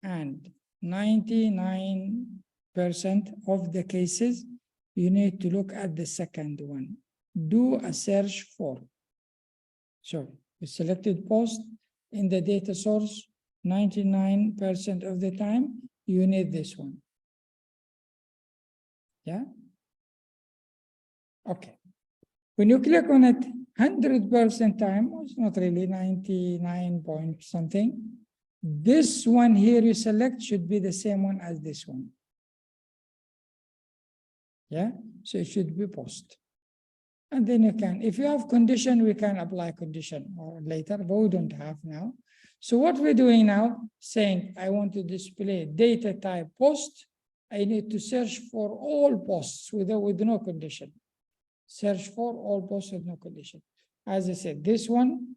and 99% of the cases, you need to look at the second one. Do a search for. So we selected post in the data source, 99% of the time, you need this one. Yeah? Okay. When you click on it, 100% time, it's not really 99 point something. This one here you select should be the same one as this one. Yeah, so it should be post. And then you can, if you have condition, we can apply condition or later, but we don't have now. So what we're doing now, saying I want to display data type post, I need to search for all posts with no condition. Search for all posts with no condition. As I said, this one,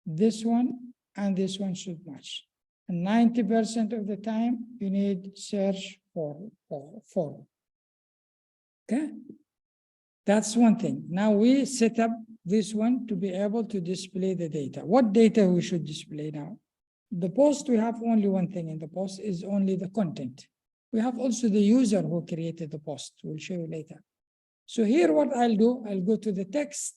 and this one should match. And 90% of the time, you need search for. Okay? That's one thing. Now we set up this one to be able to display the data. What data we should display now? The post, we have only one thing in the post is only the content. We have also the user who created the post. We'll show you later. So here what I'll do, I'll go to the text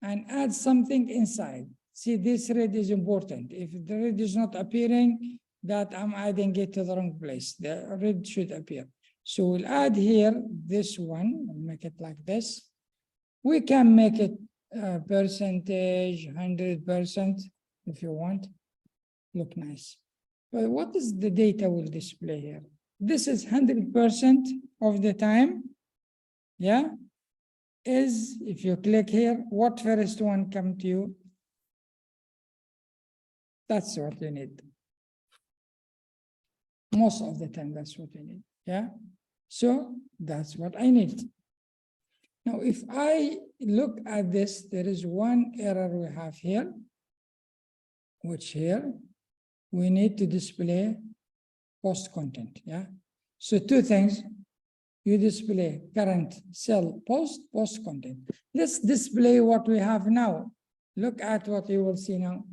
and add something inside. See, this red is important. If the red is not appearing, that I'm adding it to the wrong place. The red should appear. So we'll add here this one, I'll make it like this. We can make it percentage, 100% if you want. Look nice. But what is the data we'll display here? This is 100% of the time. Yeah. Is if you click here, what first one come to you? That's what you need. Most of the time, that's what you need. Yeah. So that's what I need. Now, if I look at this, there is one error we have here, which here we need to display post content. Yeah. So two things. You display current cell post content. Let's display what we have now. Look at what you will see now.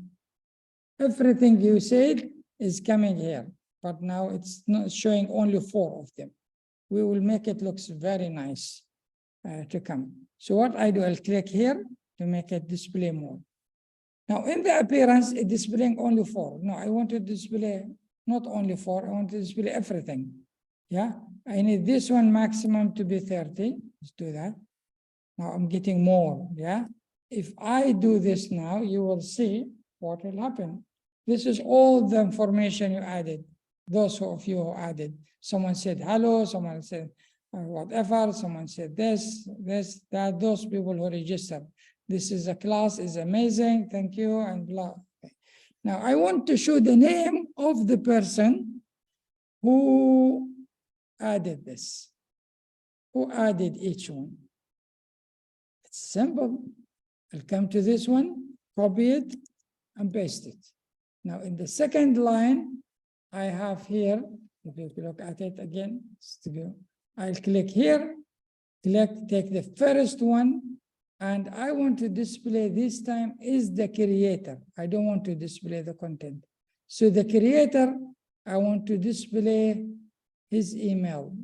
Everything you said is coming here, but now it's not showing only 4 of them. We will make it looks very nice to come. So what I do, I'll click here to make it display more. Now in the appearance, it's displaying only 4. No, I want to display not only 4, I want to display everything. Yeah, I need this one maximum to be 30. Let's do that. Now I'm getting more. Yeah, if I do this now, you will see what will happen. This is all the information you added. Those of you who added. Someone said hello, someone said whatever, someone said this, that, those people who registered. This is a class, is amazing, thank you, and blah. Okay. Now I want to show the name of the person who added this, who added each one. It's simple. I'll come to this one, copy it, and paste it. Now in the second line, I have here, if you look at it again, I'll click here, take the first one, and I want to display this time is the creator. I don't want to display the content. So the creator, I want to display his email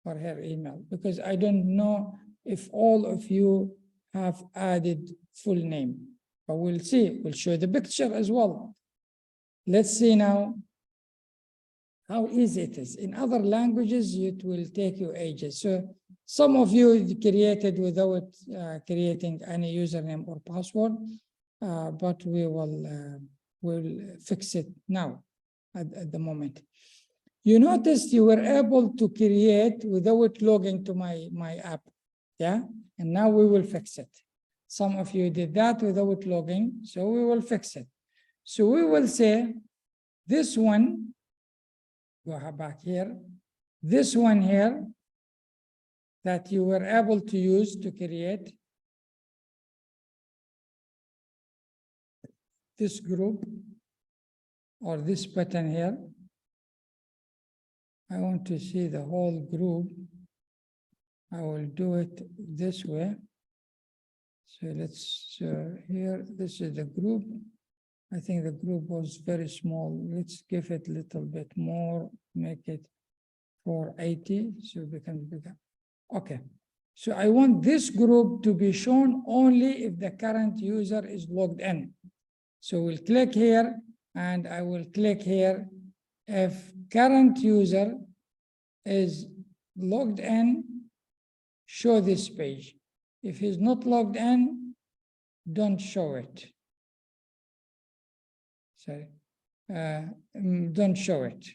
or her email, because I don't know if all of you have added full name, but we'll see, we'll show the picture as well. Let's see now how easy it is. In other languages, it will take you ages. So some of you created without creating any username or password, but we will we'll fix it now at the moment. You noticed you were able to create without logging to my app, yeah? And now we will fix it. Some of you did that without logging, so we will fix it. So we will say this one, go back here, this one here that you were able to use to create this group or this button here. I want to see the whole group. I will do it this way. So let's here, this is the group. I think the group was very small. Let's give it a little bit more, make it 480, so it becomes bigger. Okay, so I want this group to be shown only if the current user is logged in. So we'll click here and I will click here. If current user is logged in, show this page. If he's not logged in, don't show it. Sorry, don't show it.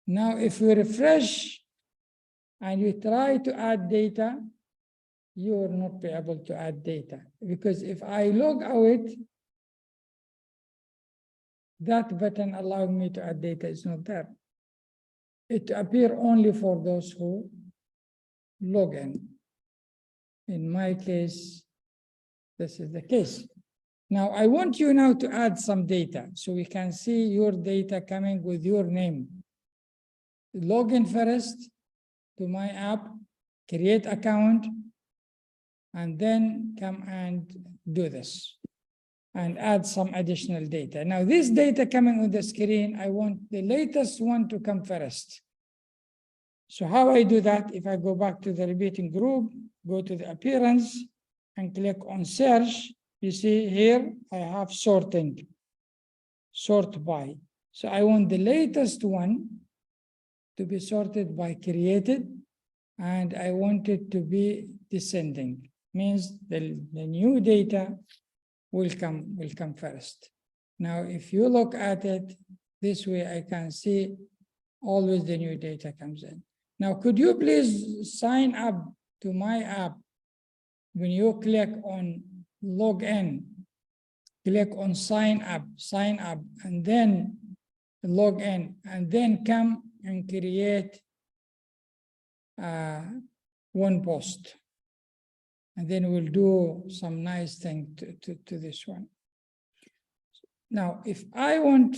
Now, if we refresh and you try to add data, you will not be able to add data, because if I log out, that button allowing me to add data is not there. It appears only for those who log in. In my case, this is the case. Now, I want you now to add some data so we can see your data coming with your name. Log in first to my app, create account, and then come and do this and add some additional data. Now, this data coming on the screen, I want the latest one to come first. So how I do that, if I go back to the repeating group, go to the appearance and click on search, you see here, I have sorting, sort by. So I want the latest one to be sorted by created, and I want it to be descending, means the new data will come first. Now, if you look at it this way, I can see always the new data comes in. Now, could you please sign up to my app? When you click on log in, click on sign up, and then log in, and then come and create one post. And then we'll do some nice thing to this one. Now, if I want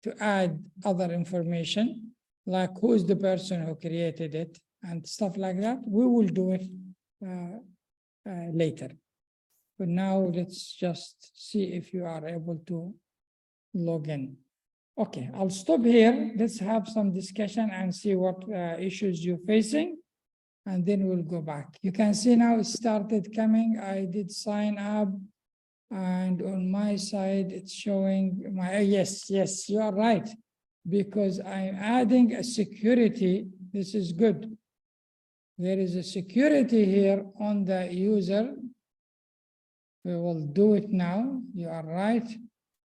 to add other information, like who's the person who created it and stuff like that, we will do it later. But now let's just see if you are able to log in. Okay, I'll stop here. Let's have some discussion and see what issues you're facing, and then we'll go back. You can see now it started coming. I did sign up, and on my side, it's showing my, yes, you are right, because I'm adding a security. This is good. There is a security here on the user. We will do it now. You are right.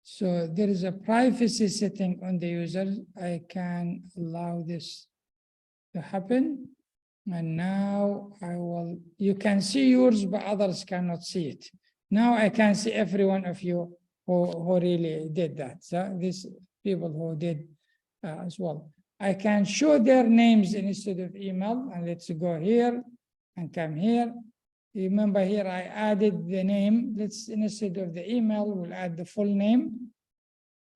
So there is a privacy setting on the user. I can allow this to happen. And now I will, you can see yours, but others cannot see it. Now I can see every one of you who really did that. So these people who did as well. I can show their names instead of email, and let's go here and come here. Remember here, I added the name. Let's, instead of the email, we'll add the full name.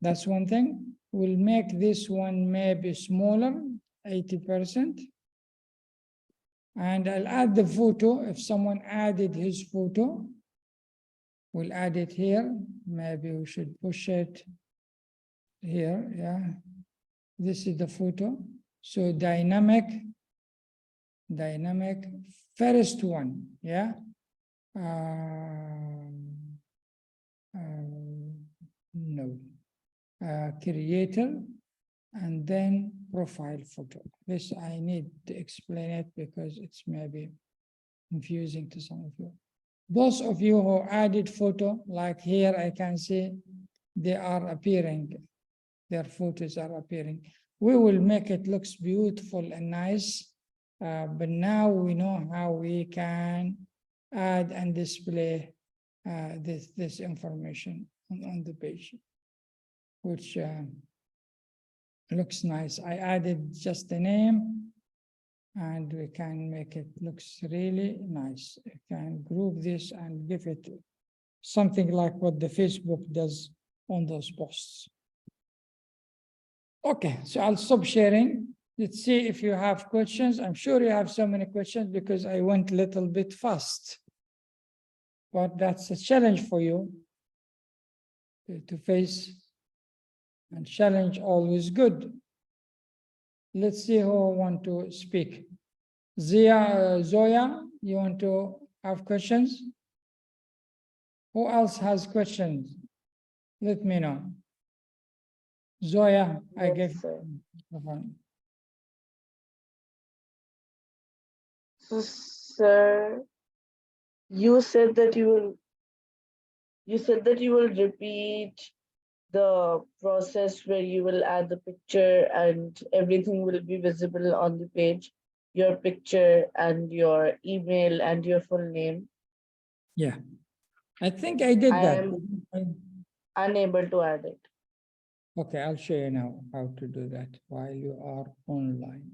That's one thing. We'll make this one maybe smaller, 80%. And I'll add the photo. If someone added his photo, we'll add it here. Maybe we should push it here, yeah. This is the photo. So dynamic, first one, yeah. No, creator, and then profile photo. This I need to explain it because it's maybe confusing to some of you. Those of you who added photo, like here, I can see they are appearing. Their photos are appearing. We will make it looks beautiful and nice, but now we know how we can add and display this information on the page, which looks nice. I added just the name, and we can make it looks really nice. You can group this and give it something like what the Facebook does on those posts. Okay, so I'll stop sharing. Let's see if you have questions. I'm sure you have so many questions because I went a little bit fast. But that's a challenge for you to face, and challenge always good. Let's see who want to speak. Zoya, you want to have questions? Who else has questions? Let me know. Zoya, I Yes, gave sir. microphone. So, sir, you said that you will repeat the process where you will add the picture and everything will be visible on the page, your picture and your email and your full name. Yeah, I think I did I that. am unable to add it. Okay, I'll show you now how to do that while you are online.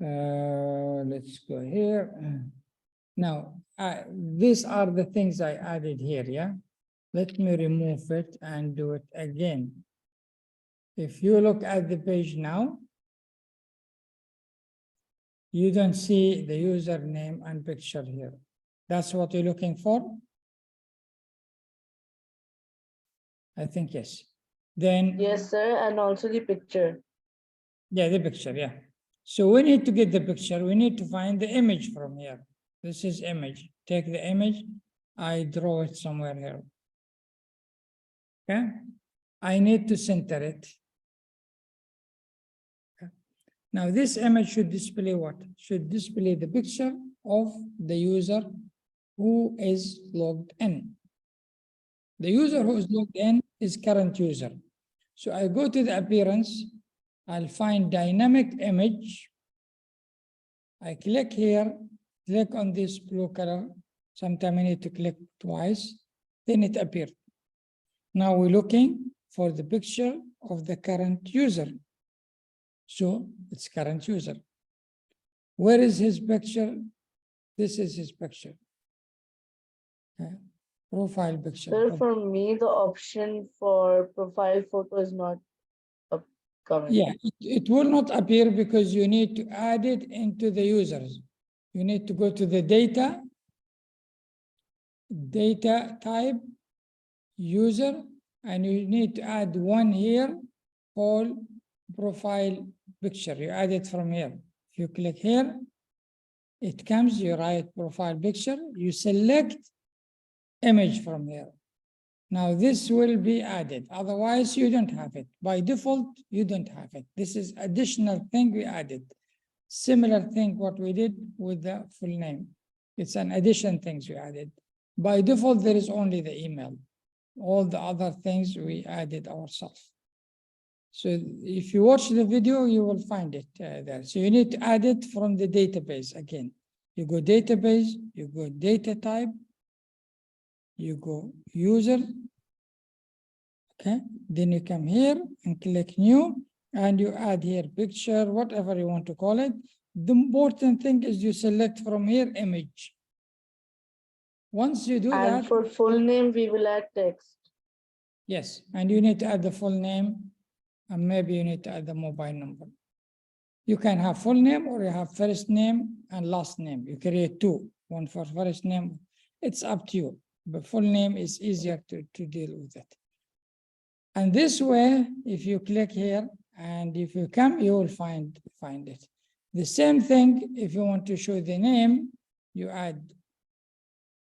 Let's go here. Now, these are the things I added here, yeah? Let me remove it and do it again. If you look at the page now, you don't see the username and picture here. That's what you're looking for? I think yes. Then, Yes, sir, and also the picture. yeah, the picture, yeah. So we need to get the picture. We need to find the image from here. This is image. Take the image. I draw it somewhere here. Okay. I need to center it. Okay. Now this image should display what? Should display the picture of the user who is logged in. The user who is logged in is current user. So I go to the appearance, I'll find dynamic image. I click here, click on this blue color. Sometimes I need to click twice, then it appeared. Now we're looking for the picture of the current user. So it's current user. Where is his picture? This is his picture. Okay. Profile picture. Sir, for me, the option for profile photo is not upcoming. Yeah, it will not appear because you need to add it into the users. You need to go to the data type, user, and you need to add one here called profile picture. You add it from here. If you click here, it comes, you write profile picture, you select image from here. Now this will be added, otherwise you don't have it. By default, you don't have it. This is additional thing we added. Similar thing what we did with the full name. It's an addition things we added. By default, there is only the email. All the other things we added ourselves. So if you watch the video, you will find it there. So you need to add it from the database again. You go database, you go data type, you go user, okay? Then you come here and click new, and you add here picture, whatever you want to call it. The important thing is you select from here image. Once you do And that, for full name, we will add text. yes, and you need to add the full name, and maybe you need to add the mobile number. You can have full name or you have first name and last name. You create two, one for first name. It's up to you, but full name is easier to deal with it. And this way, if you click here and if you come, you will find it. The same thing, if you want to show the name, you add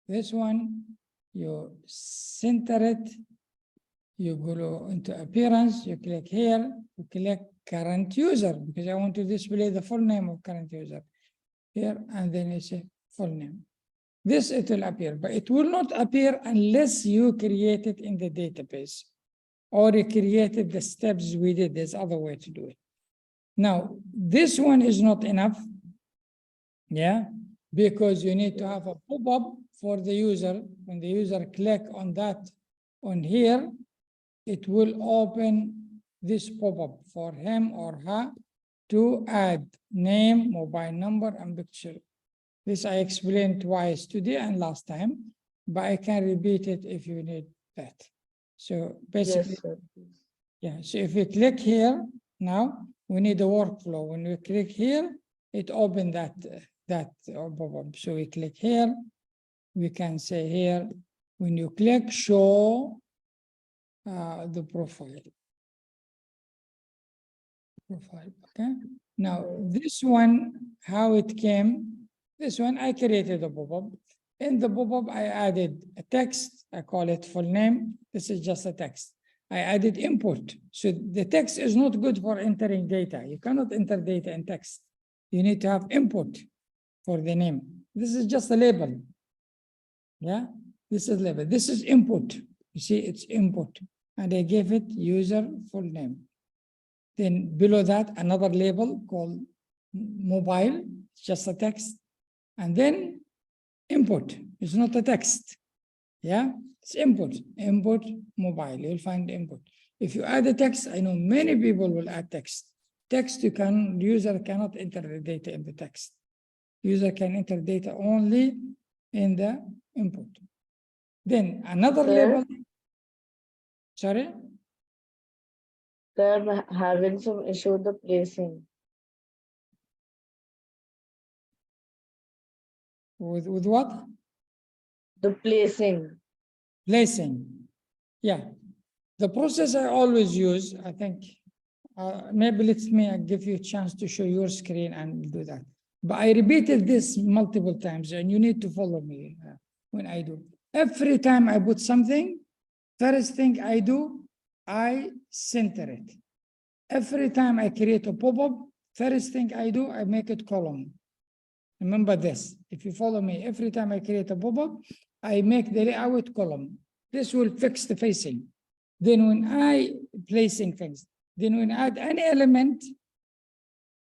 this one, you center it, you go into appearance, you click here, you click current user, because I want to display the full name of current user here, and then you say full name. This, it will appear, but it will not appear unless you create it in the database or you created the steps we did. There's other way to do it. Now, this one is not enough, yeah, because you need to have a pop-up for the user. When the user click on that on here, it will open this pop-up for him or her to add name, mobile number, and picture. This I explained twice today and last time, but I can repeat it if you need that. So basically, Yes, sir. yeah, so if we click here, now we need a workflow. When we click here, it opens that pop-up. So we click here, we can say here, when you click show the profile. Okay. Now this one, how it came, this one I created a pop-up. In the pop-up, I added a text. I call it full name. This is just a text. I added input. So the text is not good for entering data. You cannot enter data in text. You need to have input for the name. This is just a label. Yeah, this is label. This is input. You see, it's input. And I gave it user full name. Then below that, another label called mobile, just a text. And then input, it's not a text. Yeah, it's input, mobile, you'll find input. If you add a text, I know many people will add text. Text, user cannot enter the data in the text. User can enter data only in the input. Then another Sir? label, Sorry? Sir, I'm having some issue with the placing. With what? The placing. Placing. Yeah. The process I always use, I think, maybe let me give you a chance to show your screen and do that. But I repeated this multiple times and you need to follow me when I do. Every time I put something, first thing I do, I center it. Every time I create a pop-up, first thing I do, I make it column. Remember this, if you follow me, every time I create a pop-up, I make the layout column. This will fix the facing. Then when I placing things, then when I add any element,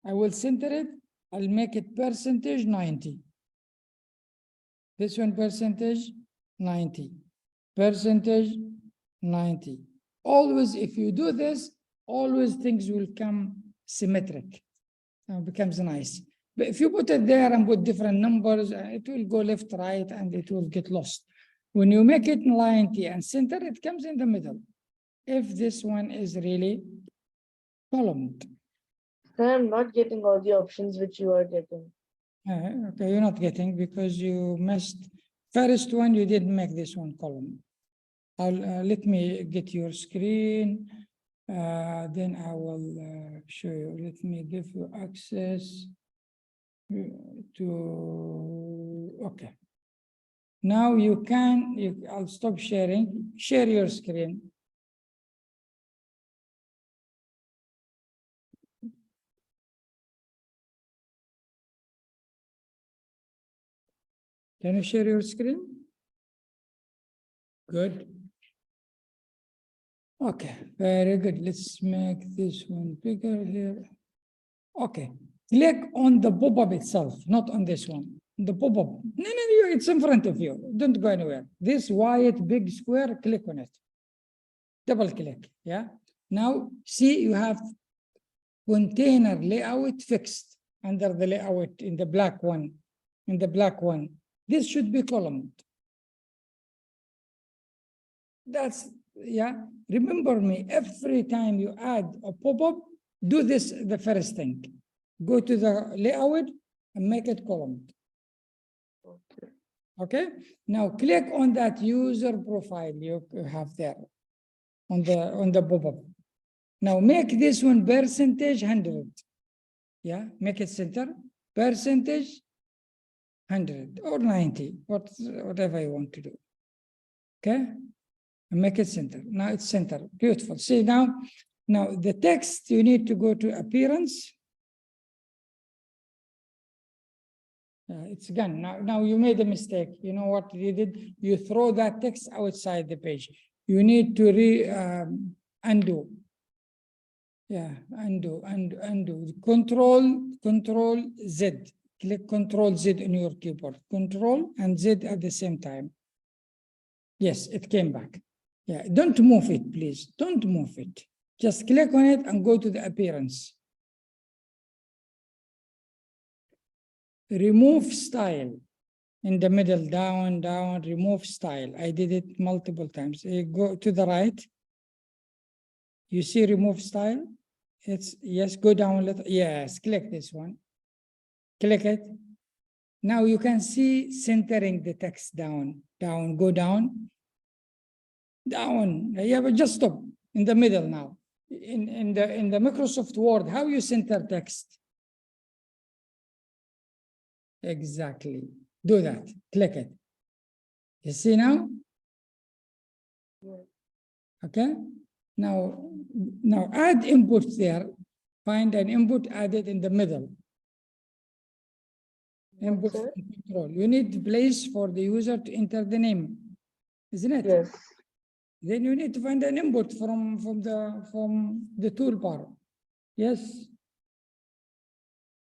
I will center it, I'll make it percentage 90. This one percentage 90, percentage 90. Always, if you do this, always things will come symmetric. It becomes nice. But if you put it there and put different numbers, it will go left, right, and it will get lost. When you make it 90 and center, it comes in the middle. If this one is really columned. Sir, I'm not getting all the options which you are getting. Okay, you're not getting because you missed first one, you didn't make this one column. Let me get your screen. Then I will show you. Let me give you access to, okay. Now you can, I'll stop sharing, share your screen. Can you share your screen? Good. Okay, very good. Let's make this one bigger here. Okay, click on the pop-up itself, not on this one. The pop-up. No, it's in front of you. Don't go anywhere. This white big square, click on it. Double click, yeah? Now, see, you have container layout fixed under the layout in the black one. In the black one. This should be columned. That's, yeah. Remember me, every time you add a pop-up, do this the first thing. Go to the layout and make it columned. Okay. Okay. Now click on that user profile you have there on the pop-up. Now make this one percentage 100. Yeah, make it center. Percentage 100 or 90, whatever you want to do. Okay. And make it center. Now it's center. Beautiful. See now the text, you need to go to appearance. It's gone. Now you made a mistake. You know what you did? You throw that text outside the page. You need to undo. Yeah, undo. Control Z. Click Control Z on your keyboard. Control and Z at the same time. Yes, it came back. Yeah, don't move it, please. Don't move it. Just click on it and go to the appearance. Remove style. In the middle, down, remove style. I did it multiple times. Go to the right. You see remove style? It's, yes, go down a little. Yes, click this one. Click it. Now you can see centering the text down, go down. Down. Yeah, but just stop in the middle now. In the Microsoft Word, how you center text? Exactly. Do that. Click it. You see now? Okay. Now add input there. Find an input, add it in the middle. Input control. You need place for the user to enter the name, isn't it? Yes. Then you need to find an input from the toolbar. Yes.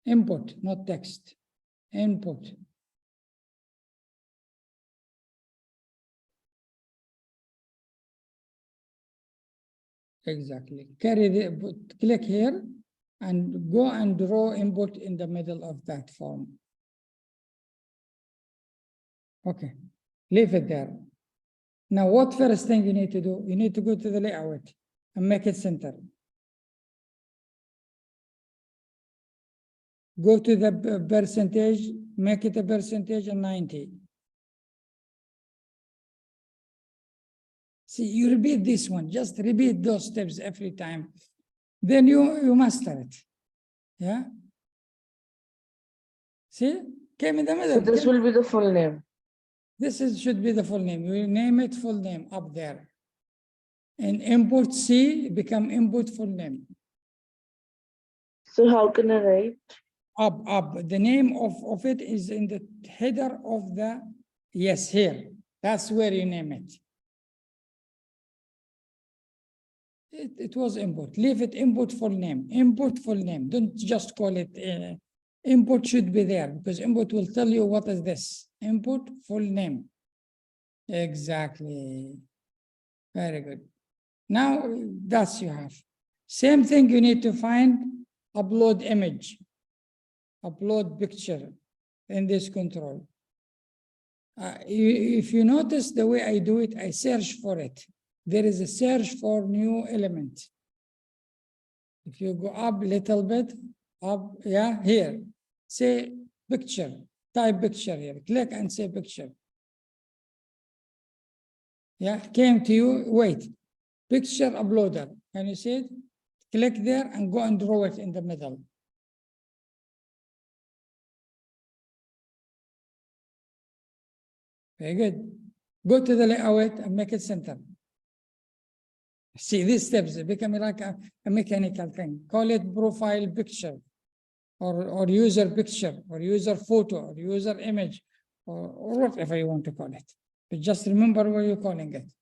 Input, not text. Input. Exactly. Click here and go and draw input in the middle of that form. Okay. Leave it there. Now, what first thing you need to do? You need to go to the layout and make it center. Go to the percentage, make it a percentage of 90. See, you repeat this one, just repeat those steps every time. Then you master it. Yeah? See? Came in the middle. So this came- will be the full name. This should be the full name. You name it full name up there. And input C become input full name. So how can I write? Up. The name of it is in the header of the, yes, here. That's where you name it. It was input. Leave it input full name. Input full name. Don't just call it. Input should be there because input will tell you what is this. Input full name. Exactly. Very good. Now that's you have. Same thing you need to find upload image, upload picture in this control. If you notice the way I do it, I search for it. There is a search for new element. If you go up a little bit, up, yeah, here, say picture, type picture here, click and say picture. Yeah, came to you, wait, picture uploader. Can you see it? Click there and go and draw it in the middle. Very good. Go to the layout and make it center. See, these steps become like a mechanical thing. Call it profile picture, or user picture, or user photo, or user image, or whatever you want to call it. But just remember what you're calling it.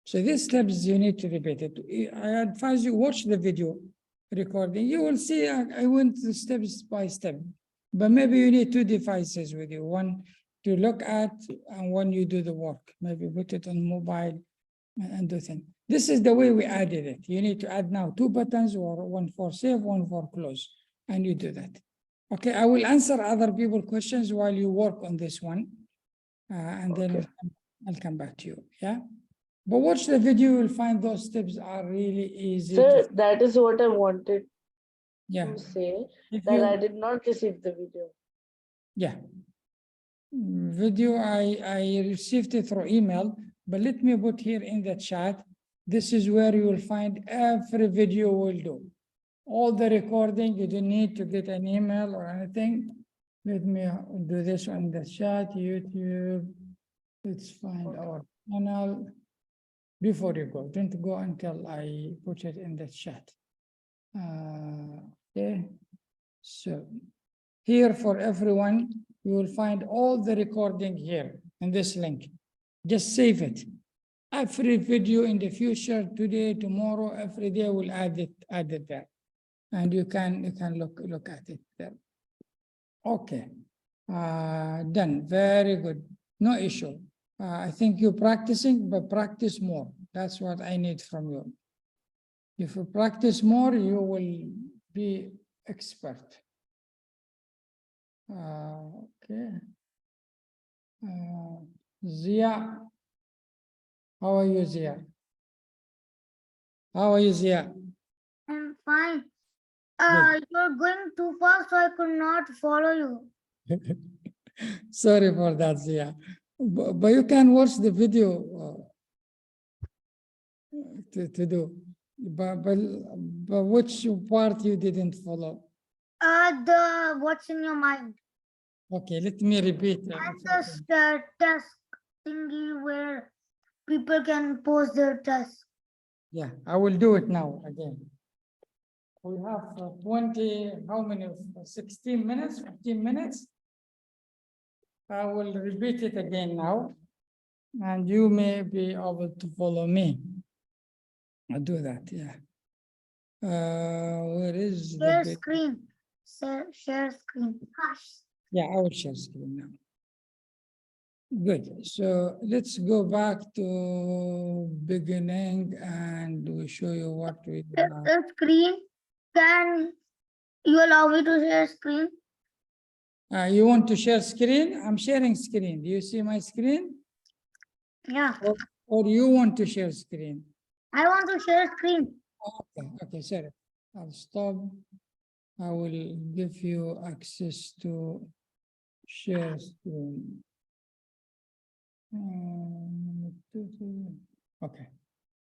So these steps you need to repeat it. I advise you watch the video recording. You will see I went steps by step. But maybe you need two devices with you. One to look at and when you do the work, maybe put it on mobile and do things. This is the way we added it. You need to add now two buttons, or one for save, one for close, and you do that. Okay, I will answer other people's questions while you work on this one, and then Okay. I'll come back to you, yeah? But watch the video, you'll find those steps are really easy. Sir, that is what I wanted Yeah. to say, If that you- I did not receive the video. Yeah. Video, I received it through email, but let me put here in the chat. This is where you will find every video we'll do. All the recording, you don't need to get an email or anything. Let me do this on the chat, YouTube. Let's find our channel. Before you go, don't go until I put it in the chat. Okay, so here for everyone, you will find all the recording here in this link. Just save it. Every video in the future, today, tomorrow, every day we'll add it there. And you can look at it there. Okay, done, very good, no issue. I think you're practicing, but practice more. That's what I need from you. If you practice more, you will be expert. Okay. Zia, how are you, Zia? How are you, Zia? I'm fine. Good. You're going too fast, so I could not follow you. Sorry for that, Zia. But you can watch the video to do. But which part you didn't follow? The what's in your mind? Okay, let me repeat. And the test thingy where people can post their tests. Yeah, I will do it now again. We have 20, how many, 16 minutes, 15 minutes? I will repeat it again now, and you may be able to follow me. I'll do that, yeah. Where is Share the, screen. Share screen. yeah, I will share screen now. Good, so let's go back to beginning and we show you what we have. The screen. Can you allow me to share screen? You want to share screen? I'm sharing screen. Do you see my screen? Yeah, Or you want to share screen? I want to share screen. Okay, sorry. I'll stop. I will give you access to share screen. Okay.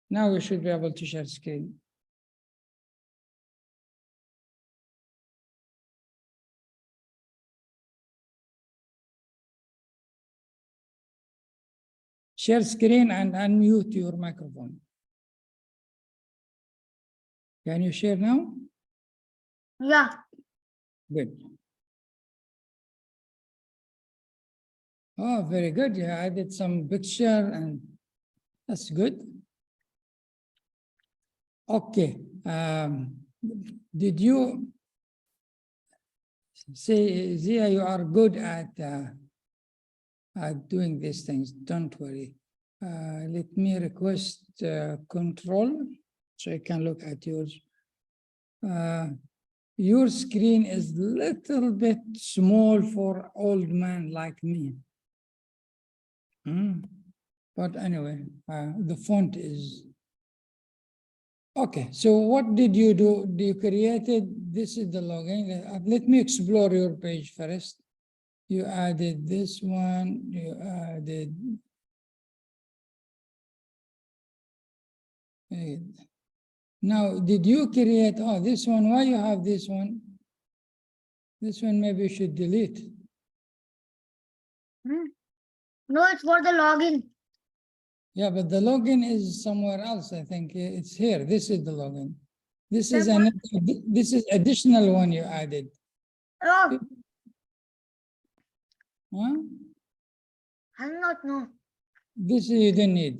Now we should be able to share screen. Share screen and unmute your microphone. Can you share now? Yeah, Good. Oh, very good. You added some picture and that's good. Okay. Did you say, Zia, you are good at doing these things? Don't worry. Let me request control so I can look at yours. Your screen is little bit small for old man like me. But anyway, the font is okay. So what did you do? You created, this is the login. Let me explore your page first. You added this one, you added. Now, did you create, oh, this one, why you have this one? This one maybe you should delete. no, it's for the login. Yeah, but the login is somewhere else. I think it's here. This is the login. This is Then this is additional one you added. Oh, Huh? I do not know. This you don't need.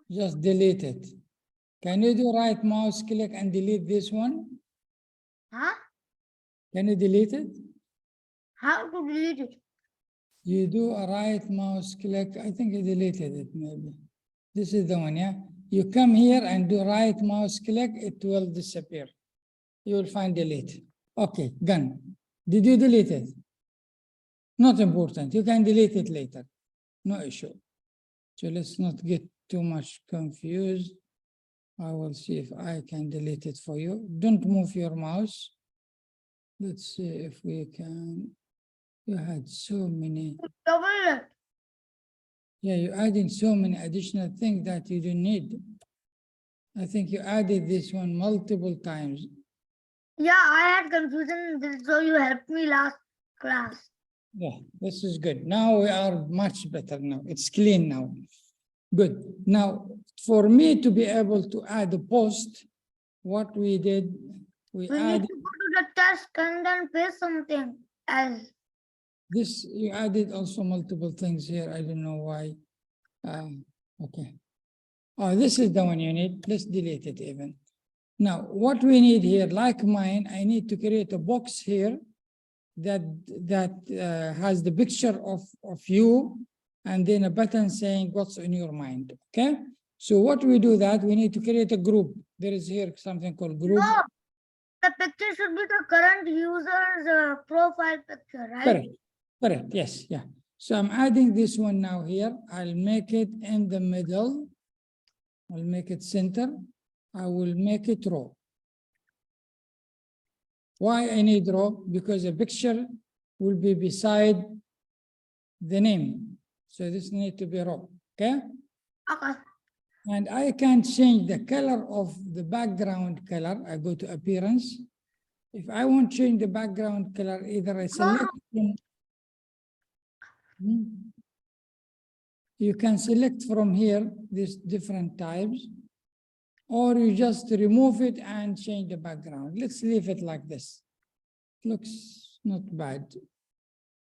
Just delete it. Can you do right mouse click and delete this one? Huh? Can you delete it? How to delete it? You do a right mouse click. I think you deleted it maybe. This is the one, yeah? You come here and do right mouse click, it will disappear. You will find delete. Okay, done. Did you delete it? Not important. You can delete it later. No issue. So let's not get too much confused. I will see if I can delete it for you. Don't move your mouse. Let's see if we can. You had so many. Double it. Yeah, you're adding so many additional things that you don't need. I think you added this one multiple times. Yeah, I had confusion in this, so you helped me last class. Yeah, this is good. Now we are much better now. It's clean now. Good. Now, for me to be able to add a post, what we did, we We need added to go to the test and then paste something else. this, you added also multiple things here. I don't know why. Okay. Oh, this is the one you need. Let's delete it even. Now, what we need here, like mine, I need to create a box here that has the picture of you and then a button saying what's in your mind, okay? So what we do that, we need to create a group. There is here something called group. No, the picture should be the current user's profile picture, right? Correct, correct, yes, yeah. So I'm adding this one now here. I'll make it in the middle. I'll make it center. I will make it row. Why I need row? Because a picture will be beside the name. So this need to be row, okay? Okay. And I can change the color of the background color. I go to appearance. If I want to change the background color, either I select you can select from here these different types, or you just remove it and change the background. Let's leave it like this. Looks not bad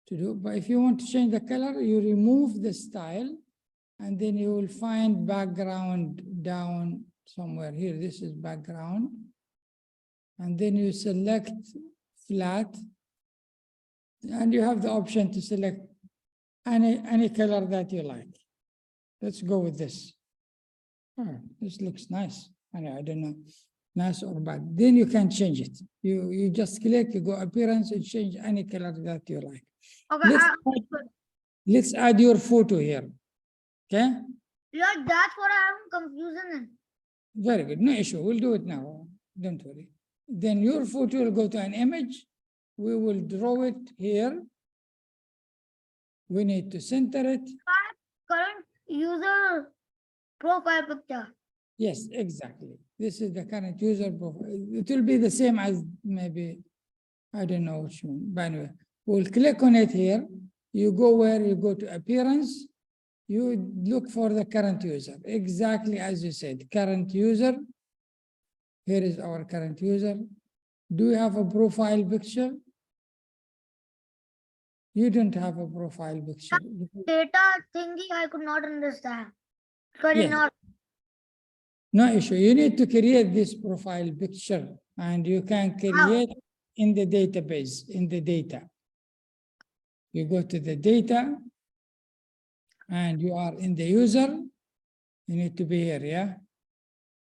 to do, but if you want to change the color, you remove the style and then you will find background down somewhere here. This is background. And then you select flat and you have the option to select any color that you like. Let's go with this. Oh, this looks nice. I don't know. nice or bad. Then you can change it. You just click, you go appearance, and change any color that you like. Okay, Let's add your photo here. Okay, yeah, that's what I'm confusion in. very good. No issue. We'll do it now. Don't worry. Then your photo will go to an image. We will draw it here. We need to center it. Current user profile picture. Yes, exactly. This is the current user profile. It will be the same as maybe, I don't know which one, but anyway, we'll click on it here. You go where you go to appearance, you look for the current user, exactly as you said, current user. Here is our current user. Do you have a profile picture? You don't have a profile picture. Data thingy I could not understand. Could Yes. not. No issue. You need to create this profile picture and you can create in the database, in the data. You go to the data and you are in the user. You need to be here, yeah?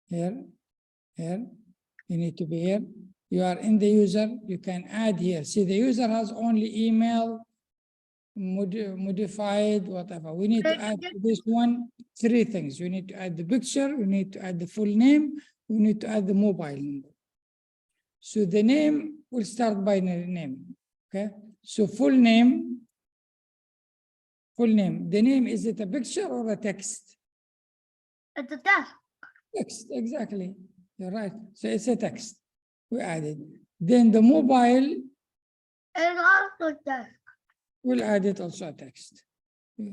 Here, here. You need to be here. You are in the user. You can add here. See, the user has only email, modified, whatever. We need to add to this one 3 things. We need to add the picture, we need to add the full name, we need to add the mobile number. So the name will start by the name. Okay. So full name. The name, is it a picture or a text? It's a test. Text, exactly. You're right. So it's a text. We added. Then the mobile, It's also test. we'll add it also a text. Okay.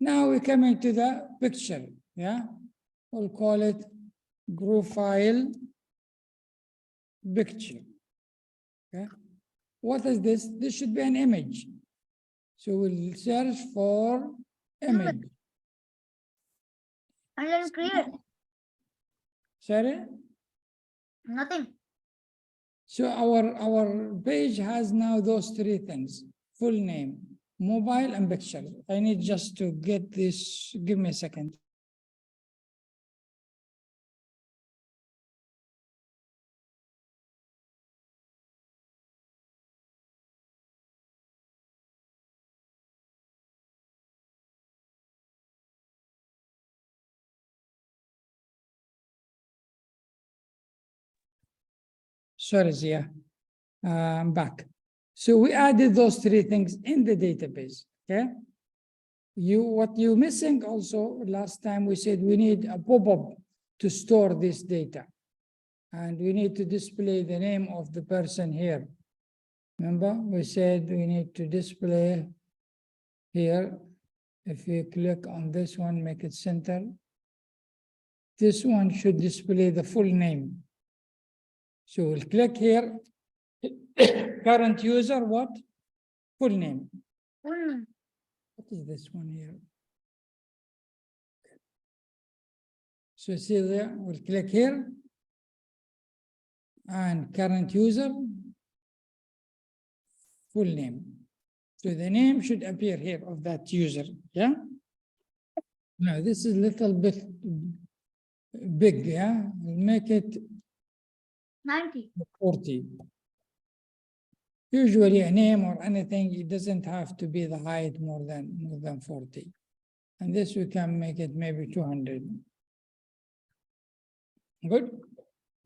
Now we're coming to the picture, yeah? We'll call it profile picture, okay? What is this? This should be an image. So we'll search for image. And then create. Sorry? Nothing. So our page has now those 3 things: full name, mobile, and picture. I need just to get this. Give me a second. Sorry, Zia. I'm back. So we added those 3 things in the database, okay? What you missing also, last time we said we need a pop-up to store this data. And we need to display the name of the person here. Remember, we said we need to display here. If you click on this one, make it center. This one should display the full name. So we'll click here. Current user, what? Full name. What is this one here? So see there, we'll click here. And current user, full name. So the name should appear here of that user, yeah? Now this is a little bit big, yeah? We'll make it 90. 40. Usually a name or anything, it doesn't have to be the height more than 40. And this we can make it maybe 200. Good?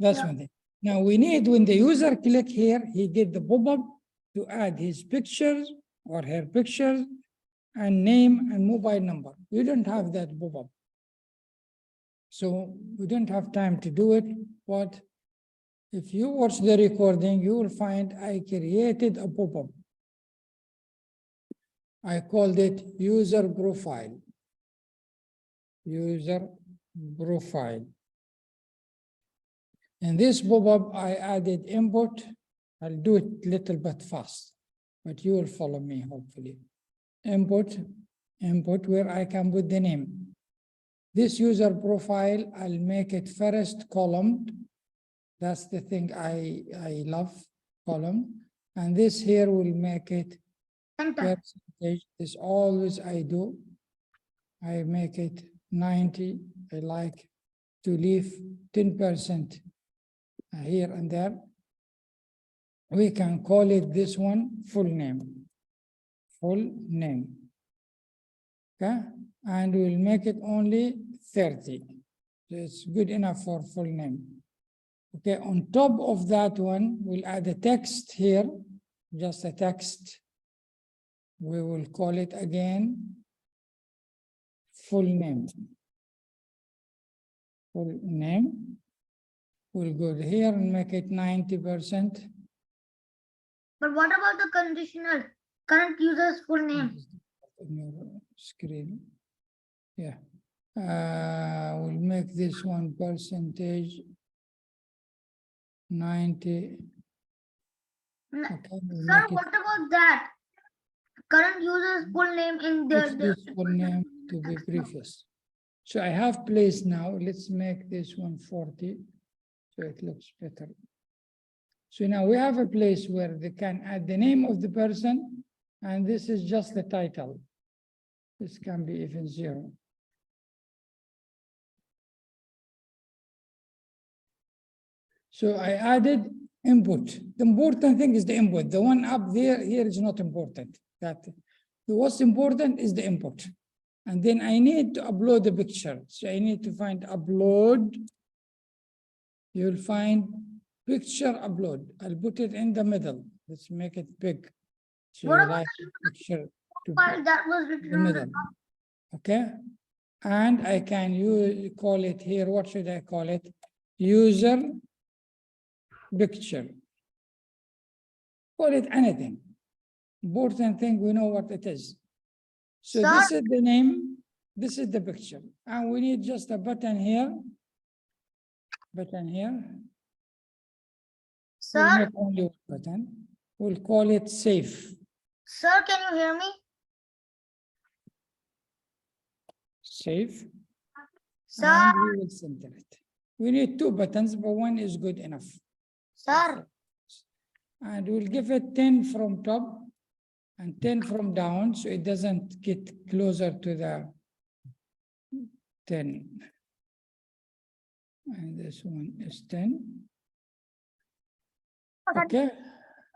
That's Yeah. one thing. Now we need, when the user click here, he get the pop-up to add his pictures or her pictures and name and mobile number. We don't have that pop-up. So we don't have time to do it, but if you watch the recording, you will find I created a pop-up. I called it user profile. User profile. In this pop-up, I added input. I'll do it a little bit fast, but you will follow me, hopefully. Input where I can put the name. This user profile, I'll make it first column. That's the thing I love, column. And this here will make it Enter. percentage. This always I do. I make it 90. I like to leave 10% here and there. We can call it this one full name. Full name. Okay, and we'll make it only 30. So it's good enough for full name. Okay, on top of that one, we'll add a text here, just a text. We will call it again full name. Full name. We'll go here and make it 90%. But what about the conditional? Current user's full name. On your screen. Yeah. We'll make this one percentage 90. N- Okay, we'll Sir, make it, what about that? Current user's full name in fix the this full name to be previous. So I have place now. Let's make this one 40 so it looks better. So now we have a place where they can add the name of the person, and this is just the title. This can be even 0. So I added input. The important thing is the input. The one up there here is not important. That what's important is the input. And then I need to upload the picture. So I need to find upload. You'll find picture upload. I'll put it in the middle. Let's make it big. So What you about like the picture to file that was the written on the middle. Okay. And I can call it here. What should I call it? User picture. Call it anything. Important thing, we know what it is. So Sir? this is the name, this is the picture. And we need just a button here. Button here. We'll Sir, make only one button. We'll call it save. sir, can you hear me? Save. Sir, And we will center it. We need 2 buttons, but one is good enough. sir, And we'll give it 10 from top and 10 from down, so it doesn't get closer to the 10. And this one is 10. Okay.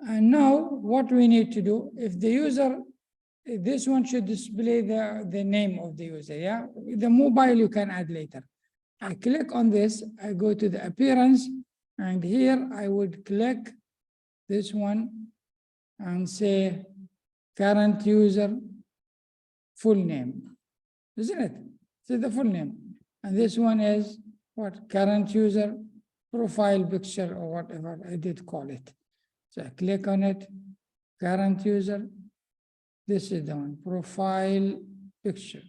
And now what we need to do, if the user, this one should display the name of the user, yeah? The mobile you can add later. I click on this, I go to the appearance, and here I would click this one and say current user full name, isn't it? So the full name. And this one is what? Current user profile picture or whatever I did call it. So I click on it, current user. This is the one, profile picture.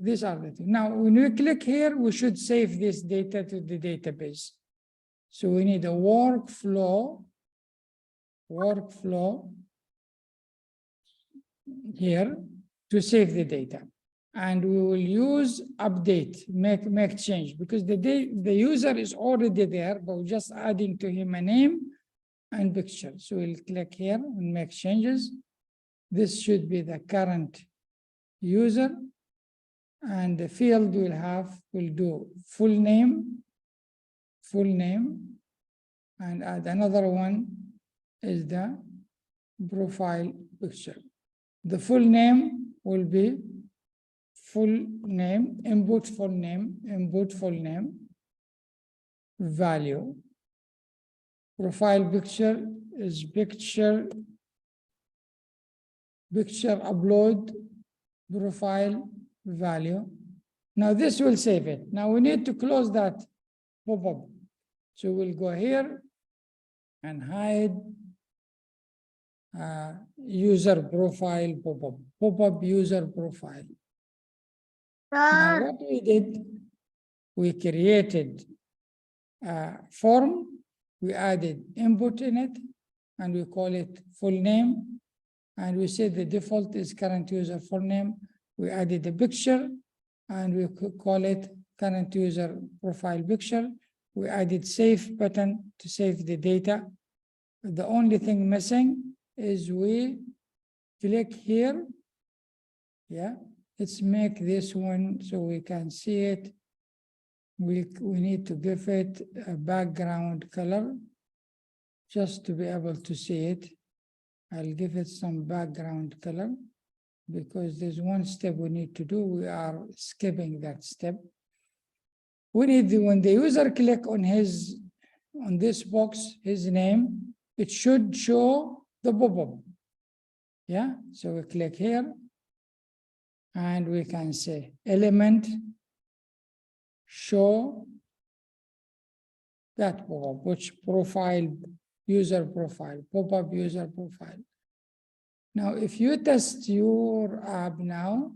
These are the things. Now, when we click here, we should save this data to the database. So we need a workflow here to save the data. And we will use update, make change, because the user is already there, but we're just adding to him a name and picture. So we'll click here and make changes. This should be the current user. And the field will do full name, and add another one is the profile picture. The full name will be full name, input full name, value. Profile picture is picture upload, profile value. Now this will save it. Now we need to close that pop-up. So we'll go here and hide user profile pop-up user profile. Now sir, what we did, we created a form, we added input in it, and we call it full name. And we said the default is current user full name. We added a picture, and we could call it current user profile picture. We added save button to save the data. The only thing missing is we click here. Yeah, let's make this one so we can see it. we need to give it a background color just to be able to see it. I'll give it some background color because there's one step we need to do. We are skipping that step. We need when the user click on this box, his name, it should show the pop-up. Yeah, so we click here and we can say element show that pop-up, which profile, user profile, pop-up user profile. Now, if you test your app now,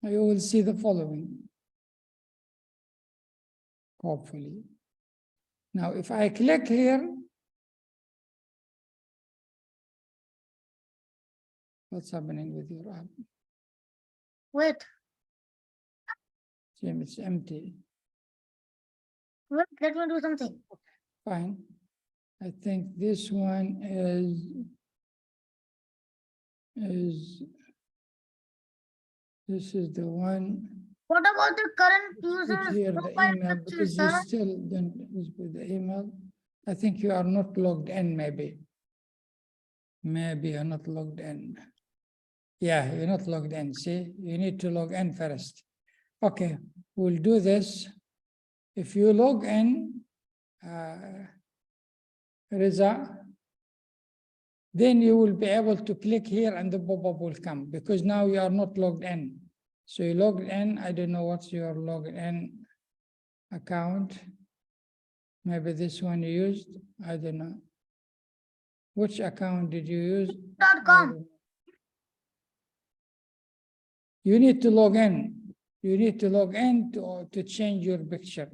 you will see the following, hopefully. Now, if I click here, what's happening with your app? Wait, Jim, it's empty. wait, let me do something. Fine. I think this one this is the one. What about the current Put user's here the profile email picture, because you sir? still don't put the email. I think you are not logged in, maybe. Maybe you're not logged in. Yeah, you're not logged in. See, you need to log in first. Okay, we'll do this. If you log in, Reza, then you will be able to click here and the pop-up will come because now you are not logged in. So you logged in, I don't know what's your logged in account. Maybe this one you used, I don't know. Which account did you use? .com. You need to log in. You need to log in to change your picture.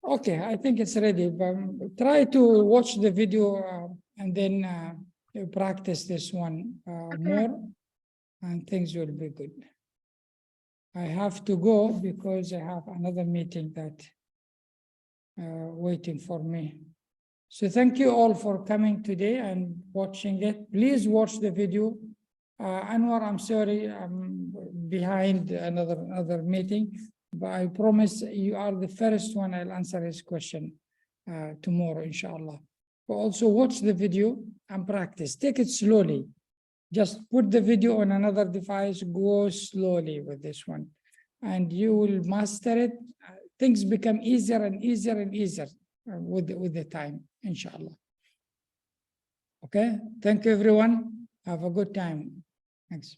Okay, I think it's ready. But try to watch the video and then practice this one more, and things will be good. I have to go because I have another meeting that waiting for me. So thank you all for coming today and watching it. Please watch the video. Anwar, I'm sorry, I'm behind another meeting, but I promise you are the first one I'll answer his question tomorrow, inshallah. But also watch the video and practice. Take it slowly. Just put the video on another device, go slowly with this one, and you will master it. Things become easier and easier and easier with the time, inshallah. Okay, thank you everyone. Have a good time. Thanks.